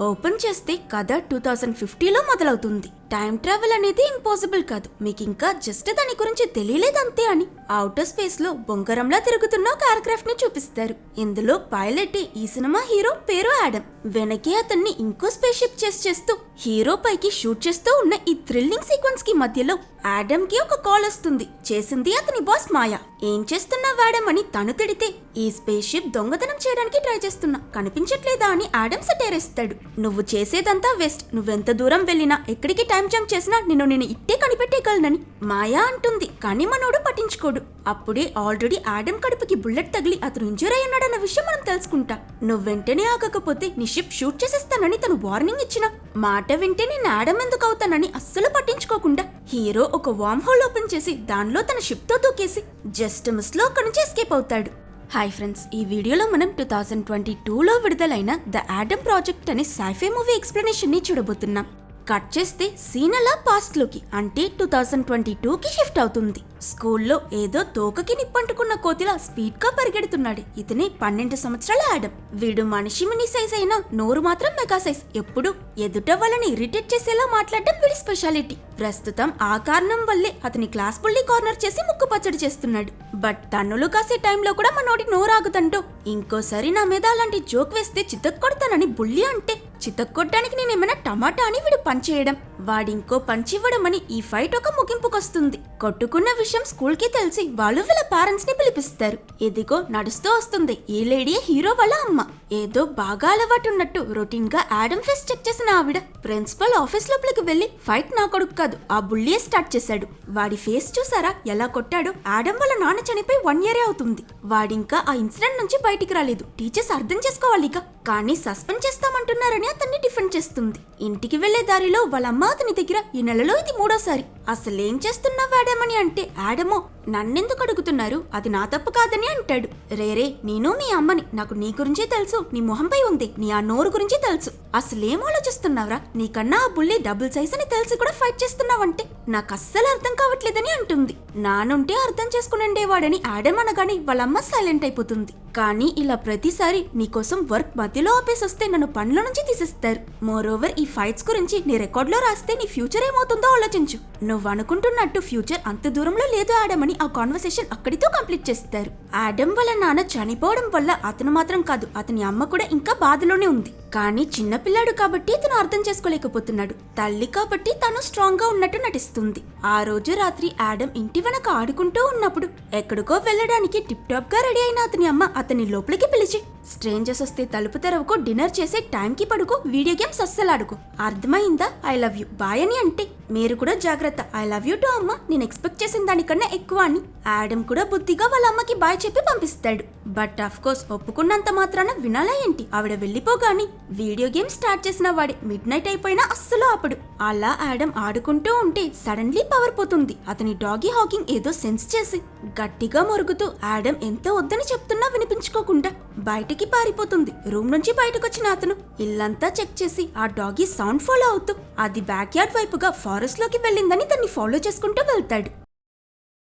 Open చేస్తే కథ 2050లో మొదలవుతుంది. టైం ట్రావెల్ అనేది ఇంపాసిబుల్ కాదు, మీకు ఇంకా జస్ట్ దాని గురించి తెలియలేదంతే అని ఔటర్ స్పేస్ లో బొంగరంలా తిరుగుతున్న ఒక ఎయిర్క్రాఫ్ట్ ని చూపిస్తారు. ఇందులో పైలట్ ఈ సినిమా హీరో పేరు ఆడమ్. వెనకే అతన్ని ఇంకో స్పేస్ షిప్ చేస్తూ హీరో పైకి షూట్ చేస్తూ ఉన్న ఈ థ్రిల్లింగ్ సీక్వెన్స్ కి మధ్యలో ఆడమ్ కి ఒక కాల్ వస్తుంది. చేసింది అతని బాస్ మాయా. ఏం చేస్తున్నావు ఆడమ్ అని తను తిడితే, ఈ స్పేస్ షిప్ దొంగతనం చేయడానికి ట్రై చేస్తున్నా, కనిపించట్లేదా అని ఆడమ్ సటేరేస్తాడు. నువ్వు చేసేదంతా వేస్ట్, నువ్వెంత దూరం వెళ్ళినా ఎక్కడికి టైం జంప్ చేసినా నేను ఇట్టే కనిపెట్టేయగలనని మాయా అంటుంది. కానీ మనోడు పట్టించుకోడు. అప్పుడే ఆల్రెడీ ఆడమ్ కడుపుకి బుల్లెట్ తగిలి అతను ఇంజూర్ అయి ఉన్నాడన్న విషయం మనం తెలుసుకుంటా. నువ్వు వెంటనే ఆగకపోతే నీ షిప్ షూట్ చేసేస్తానని తను వార్నింగ్ ఇచ్చిన మాట వింటే నేను ఆడమ్ ఎందుకు అవుతానని అస్సలు పట్టించుకోకుండా హీరో ఒక వార్మ్ హోల్ ఓపెన్ చేసి దానిలో తన షిప్ తో దూకేసి జస్ట్ మిస్ లో అక్కడి నుంచి ఎస్కేప్ అవుతాడు. హాయ్ ఫ్రెండ్స్, ఈ వీడియోలో మనం 2022లో విడుదలైన ద ఆడమ్ ప్రాజెక్ట్ అనే సైఫై మూవీ ఎక్స్ప్లెనేషన్ ని చూడబోతున్నాం. కట్ చేస్తే సీన్ అలా పాస్ట్ లోకి అంటే 2022కి షిఫ్ట్ అవుతుంది. స్కూల్లో ఏదో తోకకి నిప్పంటుకున్న కోతిలా స్పీడ్ గా పరిగెడుతున్నాడు. ఇతనే 12 సంవత్సరాల ఆడమ్. వీడు మనిషి మినీ సైజ్ అయినా నోరు మాత్రం మెగా సైజ్. ఎప్పుడు ఎదుట వాళ్ళని ఇరిటేట్ చేసేలా మాట్లాడడం వీడి స్పెషాలిటీ. ప్రస్తుతం ఆ కారణం వల్లే అతని క్లాస్ బుల్లి కార్నర్ చేసి ముక్కు పచ్చడి చేస్తున్నాడు. బట్ తన్నులు కాసే టైంలో కూడా మనోడి నోరాగుతంటూ ఇంకోసారి నా మీద అలాంటి జోక్ వేస్తే చితక్కొడతానని బుల్లి అంటే చితక్కొట్టడానికి నేనేమైనా టమాటా అని వీడు పంచేయడం, వాడింకో పంచివ్వడం అని ఈ ఫైట్ ఒక ముగింపుకొస్తుంది. కొట్టుకున్న విషయం స్కూల్ కి తెలిసి వాళ్ళు వీళ్ళ పేరెంట్స్ ని పిలిపిస్తారు. ఇదిగో నడుస్తూ వస్తుంది ఈ లేడీ హీరో వాళ్ళ అమ్మ. ఏదో బాగా అలవాటున్నట్టు రొటీన్ గా ఆడమ్ ఫేస్ చెక్ చేసిన ఆవిడ ప్రిన్సిపల్ ఆఫీస్ లోపలికి వెళ్లి ఫైట్ నా కొడుకు కాదు ఆ బుల్లియే స్టార్ట్ చేశాడు. వాడి ఫేస్ చూసారా ఎలా కొట్టాడో? ఆడమ్ వాళ్ళ నాన్న చనిపోయి 1 year అవుతుంది. వాడింకా ఆ ఇన్సిడెంట్ నుంచి బయటికి రాలేదు. టీచర్స్ అర్థం చేసుకోవాలి ఇక. కానీ సస్పెండ్ చేస్తామంటున్నారని అతన్ని డిఫెండ్ చేస్తుంది. ఇంటికి వెళ్లే దారిలో వాళ్ళమ్మ అతని దగ్గర ఈ నెలలో ఇది 3వసారి అసలేం చేస్తున్నావు ఆడమని అంటే ఆడమో నన్నెందుకు అడుగుతున్నారు, అది నా తప్పు కాదని అంటాడు. రేరే నేను మీ అమ్మని, నాకు నీ గురించి తెలుసు, నీ మొహంపై ఉంది, నీ ఆ నోరు గురించి తెలుసు, అసలేం ఆలోచిస్తున్నావురా, నీకన్నా ఆ బుల్లి డబుల్ సైజ్ అని తెలిసి కూడా ఫైట్ చేస్తున్నావంటే నాకు అస్సలు అర్థం కావట్లేదని అంటుంది. నానుంటే అర్థం చేసుకునేవాడని ఆడమ్ అనగానే వాళ్ళమ్మ సైలెంట్ అయిపోతుంది. కానీ ఇలా ప్రతిసారి నీకోసం వర్క్ మధ్యలో ఆపేసి వస్తే నన్ను పనుల నుంచి తీసేస్తారు. మోరోవర్ ఈ ఫైట్స్ గురించి నీ రికార్డ్ లో రాస్తే నీ ఫ్యూచర్ ఏమవుతుందో ఆలోచించు. నువ్వు అనుకుంటున్నట్టు ఫ్యూచర్ అంత దూరంలో లేదు ఆడమని ఆ కాన్వర్సేషన్ అక్కడితో కంప్లీట్ చేస్తారు. ఆడమ్ వాళ్ళ నాన్న చనిపోవడం వల్ల అతను మాత్రం కాదు అతని అమ్మ కూడా ఇంకా బాధలోనే ఉంది. కానీ చిన్నపిల్లాడు కాబట్టి అతను అర్థం చేసుకోలేకపోతున్నాడు. తల్లి కాబట్టి తను స్ట్రాంగ్ గా ఉన్నట్టు నటిస్తుంది. ఆ రోజు రాత్రి ఆడమ్ ఇంటి వెనక ఆడుకుంటూ ఉన్నప్పుడు ఎక్కడికో వెళ్ళడానికి టిప్ టాప్ గా రెడీ అయిన అతని అమ్మ అతని లోపలికి పిలిచి, స్ట్రేంజర్స్ వస్తే తలుపు తెరవకు, డిన్నర్ చేసే టైంకి పడుకో, వీడియో గేమ్స్ అస్సలు ఆడుకో, అర్థమైందా, ఐ లవ్ యూ, బాయ్ అని అంటే మీరు కూడా జాగ్రత్త, ఐ లవ్ యూ టు అమ్మ, నేను ఎక్స్పెక్ట్ చేసిన దానికన్నా ఎక్కువ అని ఆడమ్ కూడా బుద్ధిగా వాళ్ళ అమ్మకి బాయ్ చెప్పి పంపిస్తాడు. బట్ ఆఫ్ కోర్స్ ఒప్పుకున్నంత మాత్రాన వినాలా ఏంటి? ఆవిడ వెళ్ళిపోగాని వీడియో గేమ్ స్టార్ట్ చేసిన వాడే మిడ్ నైట్ అయిపోయినా అస్సలు ఆపడు. అలా ఆడమ్ ఆడుకుంటూ ఉంటే సడన్లీ పవర్ పోతుంది. అతని డాగీ హాకింగ్ ఏదో సెన్స్ చేసి గట్టిగా మొరుగుతూ ఆడమ్ ఎంత వద్దని చెప్తున్నా వినిపించుకోకుండా బయటికి పారిపోతుంది. రూమ్ నుంచి బయటకు వచ్చిన అతను ఇల్లంతా చెక్ చేసి ఆ డాగీ సౌండ్ ఫాలో అవుతూ అది బ్యాక్ యార్డ్ వైపుగా ఫారెస్ట్ లోకి వెళ్ళిందని దాన్ని ఫాలో చేసుకుంటూ వెళ్తాడు.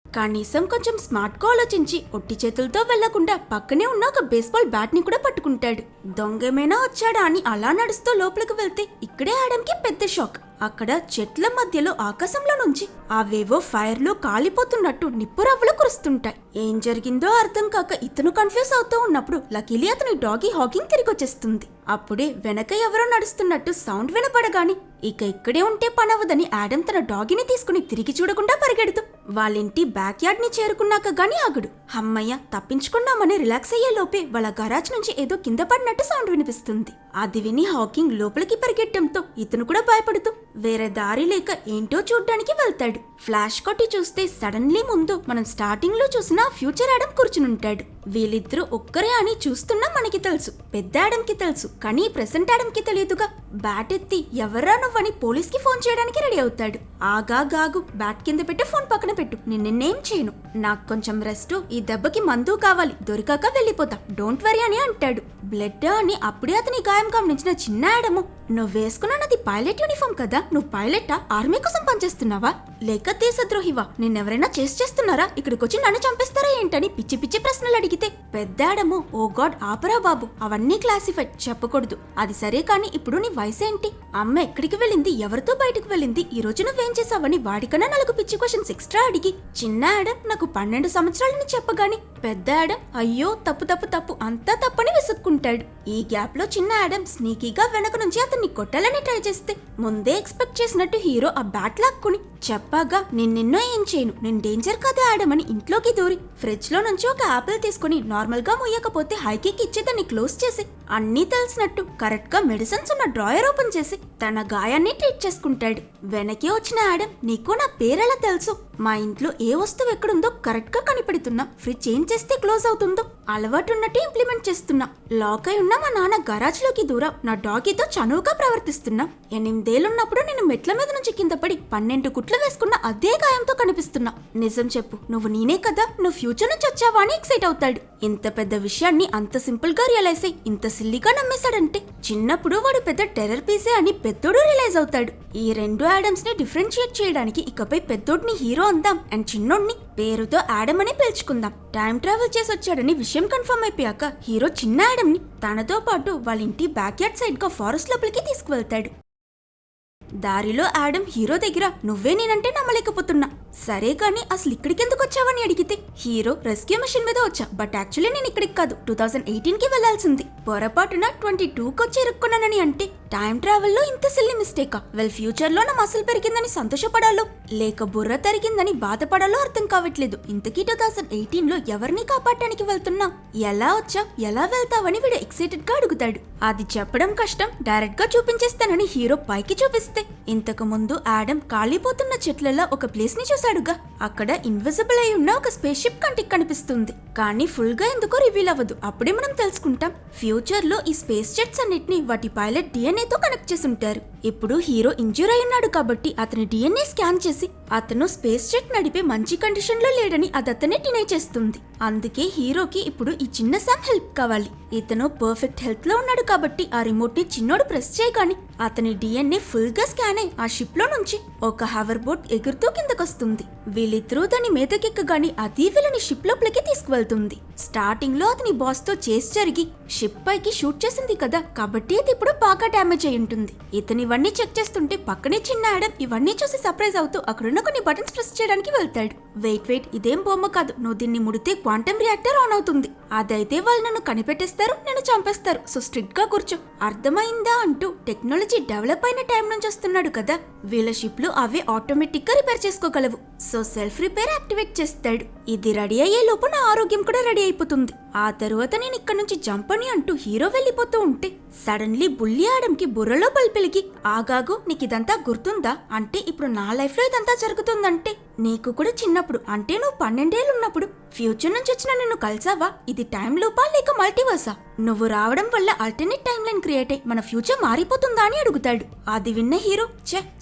కనీసం కొంచెం స్మార్ట్ గా ఆలోచించి ఒట్టి చేతులతో వెళ్లకుండా పక్కనే ఉన్న ఒక బేస్బాల్ బ్యాట్ ని కూడా పట్టుకుంటాడు. దొంగేమైనా వచ్చాడా అని అలా నడుస్తూ లోపలికి వెళ్తే ఇక్కడే ఆడమ్ కి పెద్ద షాక్. అక్కడ చెట్ల మధ్యలో ఆకాశంలో నుంచి అవేవో ఫైర్ లో కాలిపోతున్నట్టు నిప్పురవ్వలు కురుస్తుంటాయి. ఏం జరిగిందో అర్థం కాక ఇతను కన్ఫ్యూజ్ అవుతూ ఉన్నప్పుడు లకీలీ అతని డాగీ హాకింగ్ తిరిగొచ్చేస్తుంది. అప్పుడే వెనక ఎవరో నడుస్తున్నట్టు సౌండ్ వినపడగాని ఇక ఇక్కడే ఉంటే పనవదని ఆడమ్ తన డాగీని తీసుకుని తిరిగి చూడకుండా పరిగెడుతూ వాళ్ళింటి బ్యాక్ యార్డ్ ని చేరుకున్నాక గాని ఆగుడు. అమ్మయ్య తప్పించుకున్నామని రిలాక్స్ అయ్యే లోపే వాళ్ళ గరాజ్ నుంచి ఏదో కింద పడినట్టు సౌండ్ వినిపిస్తుంది. అది విని హాకింగ్ లోపలికి పరిగెట్టడంతో ఇతను కూడా భయపడుతూ వేరే దారి లేక ఏంటో చూడ్డానికి వెళ్తాడు. ఫ్లాష్ కొట్టి చూస్తే సడన్లీ ముందు మనం స్టార్టింగ్ లో చూసిన ఫ్యూచర్ ఆడమ్ కూర్చునుంటాడు. వీళ్ళిద్దరూ ఒక్కరే అని చూస్తున్నా మనకి తెలుసు, పెద్ద ఆడమ్ కి తెలుసు, కానీ ప్రెసెంట్ ఆడమ్ కి తెలియదుగా. బ్యాట్ ఎత్తి ఎవర్రా నువ్వని పోలీస్ కి ఫోన్ చేయడానికి రెడీ అవుతాడు. ఆగాగాగు, బ్యాట్ కింద పెట్టు, ఫోన్ పక్కన పెట్టు, నిన్నేం చేయను, నాకు కొంచెం రెస్ట్, ఈ దెబ్బకి మందు కావాలి, దొరికాక వెళ్ళిపోతా, డోంట్ వరీ అని అంటాడు. బ్లడ్ అని అప్పుడే అతని గాయం గమనించిన చిన్న ఆడము, నువ్వు వేసుకున్నది పైలట్ యూనిఫామ్ కదా, నువ్వు పైలట్టా, ఆర్మీ కోసం పనిచేస్తున్నావా, లేక దేశద్రోహివా? నిన్నెవరైనా చేస్తున్నారా? ఇక్కడికొచ్చి నన్ను చంపేస్తారా ఏంటని పిచ్చి పిచ్చి ప్రశ్నలు అడిగితే పెద్ద ఆడము, ఓ గాడ్ ఆపరా బాబు, అవన్నీ క్లాసిఫైడ్, చెప్పకూడదు. అది సరే కానీ ఇప్పుడు నీ వయసేంటి? అమ్మ ఎక్కడికి వెళ్ళింది? ఎవరితో బయటకు వెళ్ళింది? ఈ రోజు నువ్వేం చేసావని వాడికన్నా 4 పిచ్చి క్వశ్చన్స్ ఎక్స్ట్రా అడిగి చిన్న ఆడమ్ నాకు 12 సంవత్సరాలని చెప్పగాని పెద్ద ఆడమ్ అయ్యో తప్పు తప్పు తప్పు అంతా తప్పని విసుక్కుంటాడు. ఈ గ్యాప్ లో చిన్న ఆడమ్ స్నీకీగా వెనక నుంచి అతన్ని కొట్టాలని ట్రై చేస్తే ముందే ఎక్స్పెక్ట్ చేసినట్టు హీరో ఆ బ్యాట్ లాక్కుని చెప్పాగా నిన్నెన్నో ఏం చేయను, నేను డేంజర్ కదా ఆడమ్ అని ఇంట్లోకి దూరి ఫ్రిడ్జ్ లో నుంచి ఒక ఆపిల్ తీసుకుని నార్మల్ గా ముయ్యకపోతే హైకిక్ ఇచ్చి దాన్ని క్లోజ్ చేసి అన్నీ తెలిసినట్టు కరెక్ట్ గా మెడిసిన్స్ ఉన్న డ్రాయర్ ఓపెన్ చేసి తన గాయాన్ని ట్రీట్ చేసుకుంటాడు. వెనకే వచ్చిన ఆడమ్ నీకు నా పేరెలా తెలుసు? మా ఇంట్లో ఏ వస్తువు ఎక్కడుందో కరెక్ట్ గా కనిపెడుతున్నా, ఫ్రిడ్జ్ ఏం చేస్తే క్లోజ్ అవుతుందో అలవాటున్నట్టు ఇంప్లిమెంట్ చేస్తున్నా, లాక్ అయి ఉన్న మా నాన్న గరాజ్ లోకి దూరం నా డాగీతో చనువుగా ప్రవర్తిస్తున్నా, 8 ఏళ్లున్నప్పుడు నేను మెట్ల మీద నుంచి కింద పడి 12 కుట్లు వేసుకున్న అదే గాయంతో కనిపిస్తున్నా, నిజం చెప్పు నువ్వు నేనే కదా, నువ్వు ఫ్యూచర్ నుంచి వచ్చావా అని ఎక్సైట్ అవుతాడు. ఇంత పెద్ద విషయాన్ని అంత సింపుల్ గా రియలైజ్ అయ్యి ఇంత సిల్లీగా నమ్మేశాడంటే చిన్నప్పుడు వాడు పెద్ద టెర్రర్ పీసే అని పెద్దోడు రియలైజ్ అవుతాడు. ఈ 2 ఆడమ్స్ ని డిఫరెన్షియేట్ చేయడానికి ఇకపై పెద్దోడిని హీరో అందాం అండ్ చిన్నోడిని పేరుతో ఆడమ్ అని పిలుచుకుందాం. టైం ట్రావెల్ చేసి వచ్చాడని విషయం కన్ఫర్మ్ అయిపోయాక హీరో చిన్న ఆడమ్ ని తనతో పాటు వాళ్ళ ఇంటి బ్యాక్ యార్డ్ సైడ్ గా ఫారెస్ట్ లోపలికి తీసుకువెళ్తాడు. దారిలో ఆడమ్ హీరో దగ్గర నువ్వే నేనంటే నమ్మలేకపోతున్నా, సరే కానీ అసలు ఇక్కడికెందుకు వచ్చావని అడిగితే హీరో రెస్క్యూ మిషన్ మీద వచ్చా, బట్ యాక్చువల్లీ నేను ఇక్కడికి కాదు 2018 కి వెళ్లాల్సింది, పొరపాటున 22 వచ్చి ఇరుక్కున్నానని అంటే టైం ట్రావెల్ లో ఇంత సిల్లీ మిస్టేకా? వెల్ ఫ్యూచర్ లో నా మసిల్ పెరిగిందని సంతోషపడాలో లేక బుర్ర తరిగిందని బాధపడాలో అర్థం కావట్లేదు. ఇంతకీ 2018 లో ఎవరిని కాపాడటానికి వెళ్తున్నా, ఎలా వచ్చా, ఎలా వెళ్తావని వీడు ఎక్సైటెడ్ గా అడుగుతాడు. అది చెప్పడం కష్టం, డైరెక్ట్ గా చూపించేస్తానని హీరో పైకి చూపిస్తే ఇంతకు ముందు ఆడమ్ కాలిపోతున్న చెట్లలో ఒక ప్లేస్ ని చూశాడుగా, అక్కడ ఇన్విజిబుల్ అయి ఉన్న ఒక స్పేస్ షిప్ కంటికి కనిపిస్తుంది, కానీ ఫుల్ గా ఎందుకో రివీల్ అవ్వదు. అప్పుడే మనం తెలుసుకుంటాం ఫ్యూచర్ లో ఈ స్పేస్ జెట్స్ అన్నిటిని వాటి పైలట్ డిఎన్ఏతో కనెక్ట్ చేసి ఉంటారు. ఇప్పుడు హీరో ఇంజ్యూర్ అయి ఉన్నాడు కాబట్టి అతని డిఎన్ఏ స్కాన్ చేసి అతను స్పేస్ జెట్ నడిపే మంచి కండిషన్ లో లేడని అది అతనే డినై చేస్తుంది. అందుకే హీరోకి ఇప్పుడు ఈ చిన్న శామ్ హెల్ప్ కావాలి. ఇతను పర్ఫెక్ట్ హెల్త్ లో ఉన్నాడు కాబట్టి ఆ రిమోట్ ని చిన్నోడు ప్రెస్ చేయగాని అతని డిఎన్ఏ ఫుల్ గా స్కాన్ అయి ఆ షిప్ లో నుంచి ఒక హవర్ బోట్ ఎగురుతూ కిందకొస్తుంది. వీళ్ళిద్దరూ దాని మీదకెక్కగాని అది వీళ్ళని షిప్ లోపలికి తీసుకువెళ్తుంది. స్టార్టింగ్ లో అతని బాస్ తో చేసి జరిగి షిప్ పైకి షూట్ చేసింది కదా, కాబట్టి అది ఇప్పుడు బాగా డ్యామేజ్ అయి ఉంటుంది. ఇతను ఇవన్నీ చెక్ చేస్తుంటే పక్కనే చిన్న ఆడమ్ ఇవన్నీ చూసి సర్ప్రైజ్ అవుతూ అక్కడున్న కొన్ని బటన్స్ ప్రెస్ చేయడానికి వెళ్తాడు. వెయిట్ ఇదేం బొమ్మ కాదు, నువ్వు దీన్ని ముడితే క్వాంటమ్ రియాక్టర్ ఆన్ అవుతుంది, అదైతే వాళ్ళు నన్ను కనిపెట్టేస్తారు, నన్ను చంపేస్తారు, సో స్ట్రిక్ట్ గా కూర్చో, అర్థమైందా అంటూ టెక్నాలజీ డెవలప్ అయిన టైం నుంచి వస్తున్నాడు కదా, వీళ్ళ షిప్ లో అవే ఆటోమేటిక్ గా రిపేర్ చేసుకోగలవు, సో సెల్ఫ్ రిపేర్ యాక్టివేట్ చేస్తాడు. ఇది రెడీ అయ్యే లోపు నా ఆరోగ్యం కూడా రెడీ అయిపోతుంది. ఆ తరువాత నేను ఇక్కడ నుంచి జంప్ అని అంటూ హీరో వెళ్ళిపోతూ ఉంటే సడన్లీ బుల్లి ఆడమ్ కి బుర్రలో బల్పిలికి ఆగాగు నీకిదంతా గుర్తుందా? అంటే ఇప్పుడు నా లైఫ్ లో ఇదంతా జరుగుతుందంటే నీకు కూడా చిన్నప్పుడు అంటే నువ్వు 12 ఏళ్ళు ఉన్నప్పుడు ఫ్యూచర్ నుంచి వచ్చిన నిన్ను కలిసావా? ఇది టైం లూపా లేక మల్టీవర్సా? నువ్వు రావడం వల్ల ఆల్టర్నేట్ టైం లైన్ క్రియేట్ అయ్యి మన ఫ్యూచర్ మారిపోతుందా అని అడుగుతాడు. అది విన్న హీరో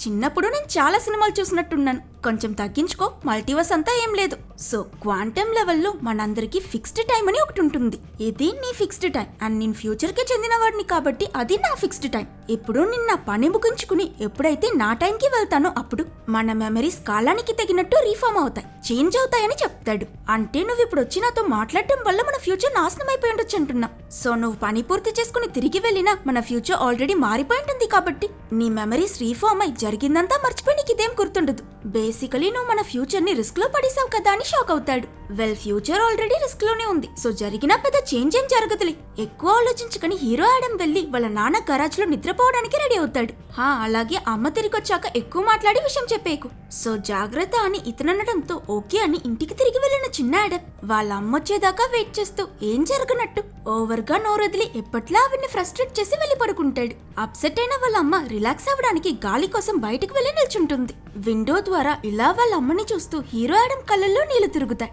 చిన్నప్పుడు నేను చాలా సినిమాలు చూసినట్టున్నాను, కొంచెం తగ్గించుకో, మల్టీవర్స్ అంతా ఏం లేదు. సో క్వాంటమ్ లెవెల్లో మనందరికి ఫిక్స్డ్ టైం అని ఒకటి ఉంటుంది, ఇది నీ ఫిక్స్డ్ టైం అండ్ నేను ఫ్యూచర్ కి చెందిన వాడిని కాబట్టి అది నా ఫిక్స్డ్ టైం. ఇప్పుడు నిన్న పని ముగించుకుని ఎప్పుడైతే నా టైంకి వెళ్తానో అప్పుడు మన మెమరీస్ కాలానికి తగినట్టు రీఫార్మ్ అవుతాయి, చేంజ్ అవుతాయని చెప్తాడు. అంటే నువ్వు ఇప్పుడు వచ్చి నాతో మాట్లాడటం వల్ల మన ఫ్యూచర్ నాశనం అయిపోయి ఉండొచ్చు అంటున్నా. సో నువ్వు పని పూర్తి చేసుకుని తిరిగి వెళ్ళినా మన ఫ్యూచర్ ఆల్రెడీ మారిపోయి ఉంటుంది కాబట్టి నీ మెమరీస్ రీఫార్మ్ అయి జరిగిందంతా మర్చిపోయి నీకు ఇదేం గుర్తుండదు. బేసికలీ నువ్వు మన ఫ్యూచర్ ని రిస్క్ లో పడేసావు కదా అని షాక్ అవుతాడు. వెల్ ఫ్యూచర్ ఆల్రెడీ రిస్క్ లోనే ఉంది, సో జరిగినా పెద్ద చేంజ్ ఏం జరగదులే, ఎక్కువ ఆలోచించుకుని హీరో ఆడమ్ వెళ్లి వాళ్ళ నాన్న గరాజ్ లో నిద్రపోవడానికి రెడీ అవుతాడు. అలాగే అమ్మ తిరిగొచ్చాక ఎక్కువ మాట్లాడి విషయం చెప్పేకు, సో జాగ్రత్త అని ఇతననడంతో ఓకే అని ఇంటికి తిరిగి వెళ్లిన చిన్న ఆడమ్ వాళ్ళ అమ్మ వచ్చేదాకా వెయిట్ చేస్తూ ఏం జరగనట్టు ఓవర్ గా నోరొదిలి ఎప్పట్లా ఆవిడ్ని ఫ్రస్ట్రేట్ చేసి వెళ్లి పడుకుంటాడు. అప్సెట్ అయిన వాళ్ళ అమ్మ రిలాక్స్ అవ్వడానికి గాలి కోసం బయటకు వెళ్లి నిల్చుంటుంది. విండో ద్వారా ఇలా వాళ్ళ అమ్మని చూస్తూ హీరో ఆడమ్ కళ్ళల్లో నీళ్లు తిరుగుతాయి.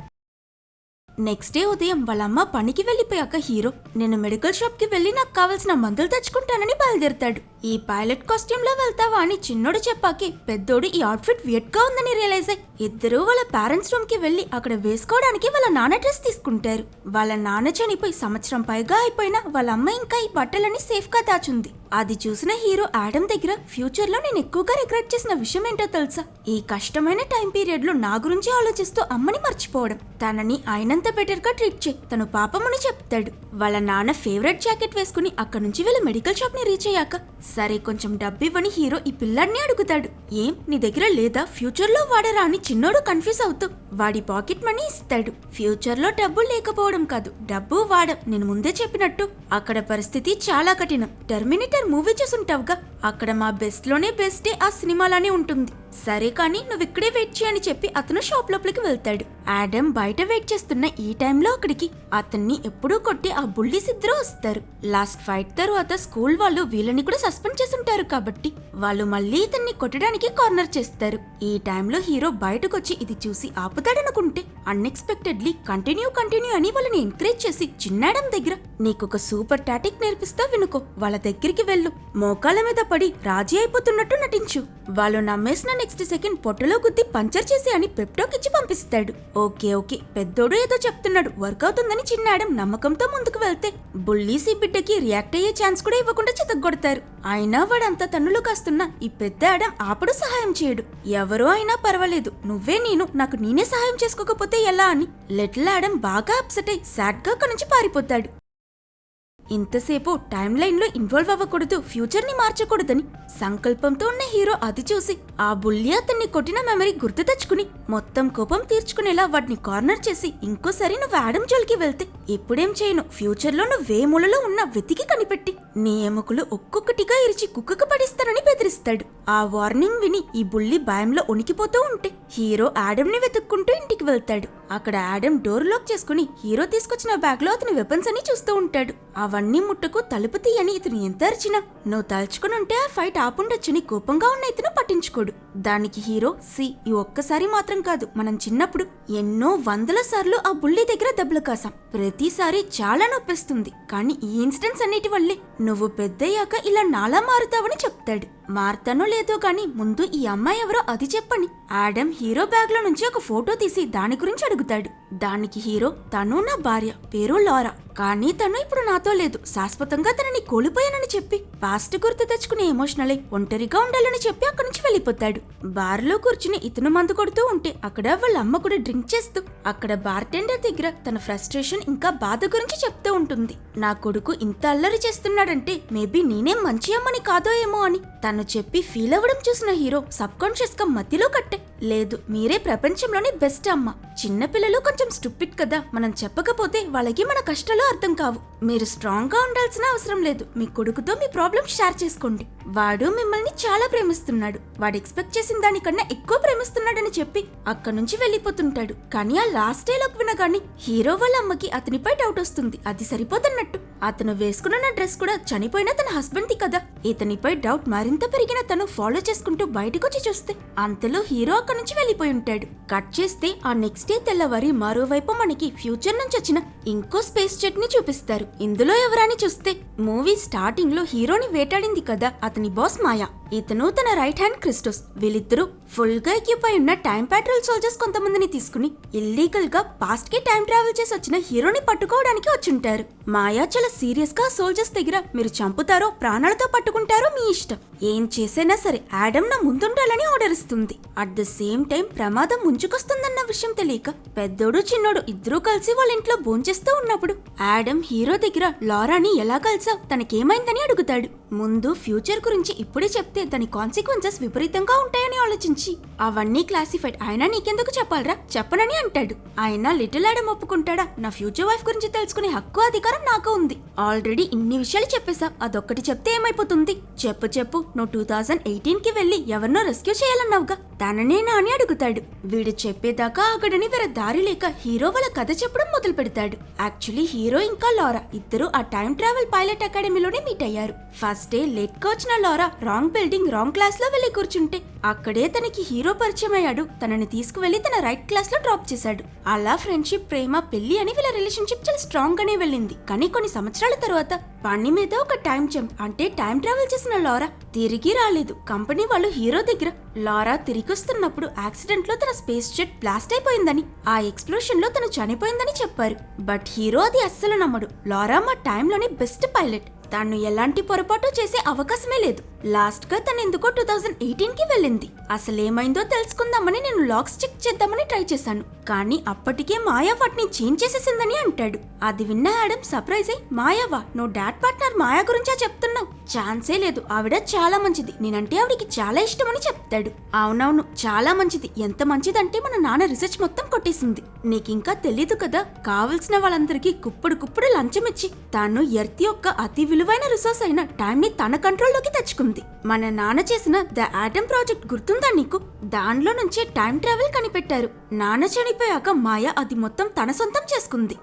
నెక్స్ట్ డే ఉదయం వాళ్ళమ్మ పనికి వెళ్లిపోయాక హీరో నేను మెడికల్ షాప్ కి వెళ్లి నాకు కావాల్సిన మందులు తెచ్చుకుంటానని బయలుదేరుతాడు. ఈ పైలట్ కాస్ట్యూమ్ లో వెళ్తావా అని చిన్నోడు చెప్పాకే పెద్దోడు ఈ అవుట్ఫిట్ వియర్డ్ గా ఉందని రియలైజ్ అయ్యి ఇద్దరూ వాళ్ళ పేరెంట్స్ రూమ్ కి వెళ్లి అక్కడ వేసుకోవడానికి వాళ్ళ నాన్న డ్రెస్ తీసుకుంటారు. వాళ్ళ నాన్న చనిపోయి సంవత్సరం పైగా అయిపోయినా వాళ్ళ అమ్మ ఇంకా ఈ బట్టలని సేఫ్ గా దాచుంది. అది చూసిన హీరో ఆడమ్ దగ్గర ఫ్యూచర్ లో నేను ఎక్కువగా రిగ్రెట్ చేసిన విషయం ఏంటో తెలుసా, ఈ కష్టమైన టైం పీరియడ్ లో నా గురించి ఆలోచిస్తూ అమ్మని మర్చిపోవడం. తనని ఆయనంత బెటర్ గా ట్రీట్ చేయి, తను పాపమని చెప్తాడు. వాళ్ళ నాన్న ఫేవరెట్ జాకెట్ వేసుకుని అక్కడి నుంచి వెళ్ళి మెడికల్ షాప్ ని రీచ్ అయ్యాక, సరే కొంచెం డబ్బివ్వని హీరో ఈ పిల్లాడిని అడుగుతాడు. ఏం నీ దగ్గర లేదా, ఫ్యూచర్ లో వాడరా అని చిన్నోడు కన్ఫ్యూజ్ అవుతూ వాడి పాకెట్ మనీ ఇస్తాడు. ఫ్యూచర్ లో డబ్బు లేకపోవడం కాదు, డబ్బు వాడం. నేను ముందే చెప్పినట్టు అక్కడ పరిస్థితి చాలా కఠినం. టెర్మినేటర్ మూవీ చూసుంటావుగా, అక్కడ మా బెస్ట్ లోనే బెస్టే ఆ సినిమాలానే ఉంటుంది. సరే కానీ నువ్వు ఇక్కడే వెయిట్ చేయని చెప్పి అతను షాప్ లోపలికి వెళ్తాడు. ఆడమ్ బయట వెయిట్ చేస్తున్న ఈ టైంలో అక్కడికి అతన్ని ఎప్పుడూ కొట్టి ఆ బుల్లీస్ ఇద్దరు వస్తారు. లాస్ట్ ఫైట్ తరువాత స్కూల్ వాళ్ళు వీళ్ళని కూడా సస్పెండ్ చేసుంటారు కాబట్టి వాళ్ళు మళ్ళీ ఇతన్ని కొట్టడానికి కార్నర్ చేస్తారు. ఈ టైంలో హీరో బయటకొచ్చి ఇది చూసి ఆపుతాడనుకుంటే అన్ఎక్స్పెక్టెడ్లీ కంటిన్యూ అని వాళ్ళని ఎంకరేజ్ చేసి చిన్నాడమ్ దగ్గర నీకొక సూపర్ టాటిక్ నేర్పిస్తా వినుకో, వాళ్ళ దగ్గరికి వెళ్ళు, మోకాల మీద పడి రాజీ అయిపోతున్నట్టు నటించు, వాళ్ళు నమ్మేసిన నెక్స్ట్ సెకండ్ పొట్టలో గుద్ది పంచర్ చేసి అని పెప్టోక్ ఇచ్చి పంపిస్తాడు. ఓకే పెద్దోడు ఏదో చెప్తున్నాడు, వర్క్ అవుతుందని చిన్నాడమ్ నమ్మకంతో ముందుకు వెళ్తే బుల్లీస్ ఈ బిడ్డకి రియాక్ట్ అయ్యే ఛాన్స్ కూడా ఇవ్వకుండా చితగ్గొడతారు. అయినా వాడంతా తన్నులు కాస్తున్నా ఈ పెద్ద ఆడమ్ ఆపడు సహాయం చేయడు. ఎవరో అయినా పర్వాలేదు, నువ్వే నాకు నేనే సహాయం చేసుకోకపోతే ఎలా అని లిటిల్ ఆడమ్ బాగా అప్సెట్ అయి సాడ్ గా అక్కడి నుంచి పారిపోతాడు. ఇంతసేపు టైం లైన్ లో ఇన్వాల్వ్ అవ్వకూడదు, ఫ్యూచర్ ని మార్చకూడదని సంకల్పంతో ఉన్న హీరో అది చూసి ఆ బుల్లి అతన్ని కొట్టిన మెమరీ గుర్తు తెచ్చుకుని మొత్తం కోపం తీర్చుకునేలా వాడిని కార్నర్ చేసి, ఇంకోసారి నువ్వు ఆడమ్ జోలికి వెళ్తే ఇప్పుడేం చేయను, ఫ్యూచర్ లో నువ్వే మూలలో ఉన్న వెతికి కనిపెట్టి నీ ఎముకలు ఒక్కొక్కటిగా ఇరిచి కుక్కకు పడిస్తానని బెదిరిస్తాడు. ఆ వార్నింగ్ విని ఈ బుల్లి భయంలో ఉనికిపోతూ ఉంటే హీరో ఆడమ్ ని వెతుక్కుంటూ ఇంటికి వెళ్తాడు. అక్కడ ఆడమ్ డోర్ లాక్ చేసుకుని హీరో తీసుకొచ్చిన బ్యాగ్ లో అతని వెపన్స్ అని చూస్తూ ఉంటాడు. అవన్నీ ముట్టకు, తలుపు తీయని ఇతను ఎంత అరిచినా నువ్వు తలుచుకుని ఉంటే ఆ ఫైట్ ఆపుండొచ్చని కోపంగా ఉన్న ఇతను పట్టించుకోడు. దానికి హీరో ఈ ఒక్కసారి మాత్రం కాదు, మనం చిన్నప్పుడు ఎన్నో వందల సార్లు ఆ బుల్లి దగ్గర దెబ్బలు కాసాం, ప్రతిసారి చాలా నొప్పిస్తుంది, కానీ ఈ ఇన్సిడెంట్స్ అన్నిటి వల్లే నువ్వు పెద్దయ్యాక ఇలా నాలా మారుతావని చెప్తాడు. మారుతానో లేదో గాని ముందు ఈ అమ్మాయి ఎవరో అది చెప్పని ఆడమ్ హీరో బ్యాగ్ లో నుంచి ఒక ఫోటో తీసి దాని గురించి అడుగుతాడు. దానికి హీరో తను నా భార్య, పేరు లారా, కానీ తను ఇప్పుడు నాతో లేదు, శాశ్వతంగా తనని కోల్పోయానని చెప్పి పాస్ట్ గుర్తు తెచ్చుకునే ఎమోషనల్ అయి ఒంటరిగా ఉండాలని చెప్పి అక్కడి నుంచి వెళ్ళిపోతాడు. బార్ లో కూర్చుని ఇతను మందు కొడుతూ ఉంటే అక్కడ వాళ్ళ అమ్మ కూడా డ్రింక్ చేస్తూ అక్కడ బార్టెండర్ దగ్గర తన ఫ్రస్ట్రేషన్ ఇంకా బాధ గురించి చెప్తూ ఉంటుంది. నా కొడుకు ఇంత అల్లరి చేస్తున్నాడంటే మేబీ నేనే మంచి అమ్మని కాదో ఏమో అని తను చెప్పి ఫీల్ అవ్వడం చూసిన హీరో సబ్ కాన్షియస్ గా మధ్యలో కట్టే, లేదు మీరే ప్రపంచంలోని బెస్ట్ అమ్మ, చిన్నపిల్లలు కొంచెం స్టూపిడ్ కదా, మనం చెప్పకపోతే వాళ్ళకి మన కష్టాలు అర్థం కావు, మీరు స్ట్రాంగ్ గా ఉండాల్సిన అవసరం లేదు, మీ కొడుకుతో మీ ప్రాబ్లమ్ షేర్ చేసుకోండి, వాడు మిమ్మల్ని చాలా ప్రేమిస్తున్నాడు, వాడు ఎక్స్పెక్ట్ చేసిన దానికన్నా ఎక్కువ ప్రేమిస్తున్నాడని చెప్పి అక్కడి నుంచి వెళ్ళిపోతుంటాడు. కానీ ఆ లాస్ట్ డేలోకి వినగాని హీరో వాళ్ళ అమ్మకి అతనిపై డౌట్ వస్తుంది. అది సరిపోతున్నట్టు అతను వేసుకున్న డ్రెస్ కూడా చనిపోయిన తన హస్బెండ్ ది కదా. ఇతనిపై డౌట్ మరింత పెరిగిన తను ఫాలో చేసుకుంటూ బయటకొచ్చి చూస్తే అంతలో హీరో అక్కడి నుంచి వెళ్ళిపోయి ఉంటాడు. కట్ చేస్తే ఆ నెక్స్ట్ డే తెల్లవారి మరోవైపు మనకి ఫ్యూచర్ నుంచి వచ్చిన ఇంకో స్పేస్ జెట్ ని చూపిస్తారు. ఇందులో ఎవరని చూస్తే మూవీ స్టార్టింగ్ లో హీరోని వేటాడింది కదా అతని బాస్ మాయా, ఇతను తన రైట్ హ్యాండ్ క్రిస్టోస్, వీళ్ళిద్దరూ ఫుల్ గా ఎక్కిపై ఉన్న టైం పాట్రోల్ సోల్జర్స్ కొంతమందిని తీసుకుని ఇల్లీగల్ గా పాస్ట్ కి టైం ట్రావెల్ చేసి వచ్చిన హీరోని పట్టుకోవడానికి వచ్చుంటారు. మాయా చాలా సీరియస్ గా సోల్జర్స్ దగ్గర మీరు చంపుతారో ప్రాణాలతో పట్టుకుంటారో మీ ఇష్టం, ఏం చేసైనా సరే ఆడమ్ నా ముందుండాలని ఆర్డర్ ఇస్తుంది. అట్ ద సేమ్ టైం ప్రమాదం ముంచుకొస్తుందన్న విషయం తెలియక పెద్దోడు చిన్నోడు ఇద్దరూ కలిసి వాళ్ళ ఇంట్లో భోంచేస్తూ ఉన్నప్పుడు ఆడమ్ హీరో దగ్గర లారాని ఎలా కలిసావ్, తనకేమైందని అడుగుతాడు. ముందు ఫ్యూచర్ గురించి ఇప్పుడే చెప్తే దాని కాన్సిక్వెన్సెస్ విపరీతంగా ఉంటాయని ఆలోచించి అవన్నీ క్లాసిఫైడ్, అయినా నీకెందుకు చెప్పాలరా, చెప్పనని అంటాడు. ఆయన లిటిల్ ఆడమ్ ఒప్పుకుంటాడా, నా ఫ్యూచర్ వైఫ్ గురించి తెలుసుకునే హక్కు అధికారం నాకు ఉంది, ఆల్రెడీ ఇన్ని విషయాలు చెప్పేశా, అదొక్కటి చెప్తే ఏమైపోతుంది, చెప్పు నువ్వు 2018 కి వెళ్లి ఎవరినో రెస్క్యూ చేయాలన్నావుగా, తననేనా అని అడుగుతాడు. వీడు చెప్పేదాకా ఆగడని వేరే దారి లేక హీరో వాళ్ళ కథ చెప్పడం మొదలు పెడతాడు. యాక్చువల్లీ హీరో ఇంకా లారా ఇద్దరు ఆ టైం ట్రావెల్ పైలట్ అకాడమీలోనే మీట్ అయ్యారు. ఫస్ట్ డే లేట్ గా వచ్చిన లారా రాంగ్ బిల్డింగ్ రాంగ్ క్లాస్ లో వెళ్లి కూర్చుంటే అక్కడే తనకి హీరో పరిచయం అయ్యాడు. తనని తీసుకువెళ్లి తన రైట్ క్లాస్ లో డ్రాప్ చేశాడు. అలా ఫ్రెండ్షిప్, ప్రేమ, పెళ్లి అని వీళ్ళ రిలేషన్షిప్ చాలా స్ట్రాంగ్ గానే వెళ్ళింది. కానీ కొన్ని సంవత్సరాల తర్వాత పని మీద ఒక టైం జంప్, అంటే టైం ట్రావెల్ చేసిన లారా తిరిగి రాలేదు. కంపెనీ వాళ్ళు హీరో దగ్గర లారా తిరిగి వస్తున్నప్పుడు యాక్సిడెంట్ లో తన స్పేస్ జెట్ బ్లాస్ట్ అయిపోయిందని, ఆ ఎక్స్ప్లోషన్ లో తను చనిపోయిందని చెప్పారు. బట్ హీరో అది అస్సలు నమ్మడు. లారా మా టైంలోని బెస్ట్ పైలట్, తాను ఎలాంటి పొరపాటు చేసే అవకాశమే లేదు. లాస్ట్ గా తను ఎందుకో 2018కి వెళ్ళింది. అసలేమైందో తెలుసుకుందామని నేను లాగ్స్ చెక్ చేద్దామని ట్రై చేశాను, కానీ అప్పటికే మాయా వాటిని చేంజ్ చేసేసిందని అంటాడు. అది విన్న యాడమ్ సర్ప్రైజ్ అయి, మాయావా, నువ్వు డాడ్ పార్ట్నర్ మాయా గురించా చెప్తున్నావు? ఛాన్సే లేదు, ఆవిడ చాలా మంచిది, నేనంటే ఆవిడికి చాలా ఇష్టమని చెప్తాడు. అవునవును, చాలా మంచిది. ఎంత మంచిదంటే మన నాన్న రీసెర్చ్ మొత్తం కొట్టేసింది. నీకింకా తెలీదు కదా, కావలసిన వాళ్ళందరికీ కుప్పుడు లంచం ఇచ్చి తాను ఎర్త్ యొక్క అతి విలువైన రిసోర్స్ అయిన టైం ని తన కంట్రోల్లోకి తెచ్చుకుంది. మన నాన్న చేసిన ద ఆటమ్ ప్రాజెక్ట్ గుర్తుందా నీకు? దానిలో నుంచి టైం ట్రావెల్ కనిపెట్టారు. నాన్న చనిపోయాక మాయ అది మొత్తం తన సొంతం చేసుకుంది.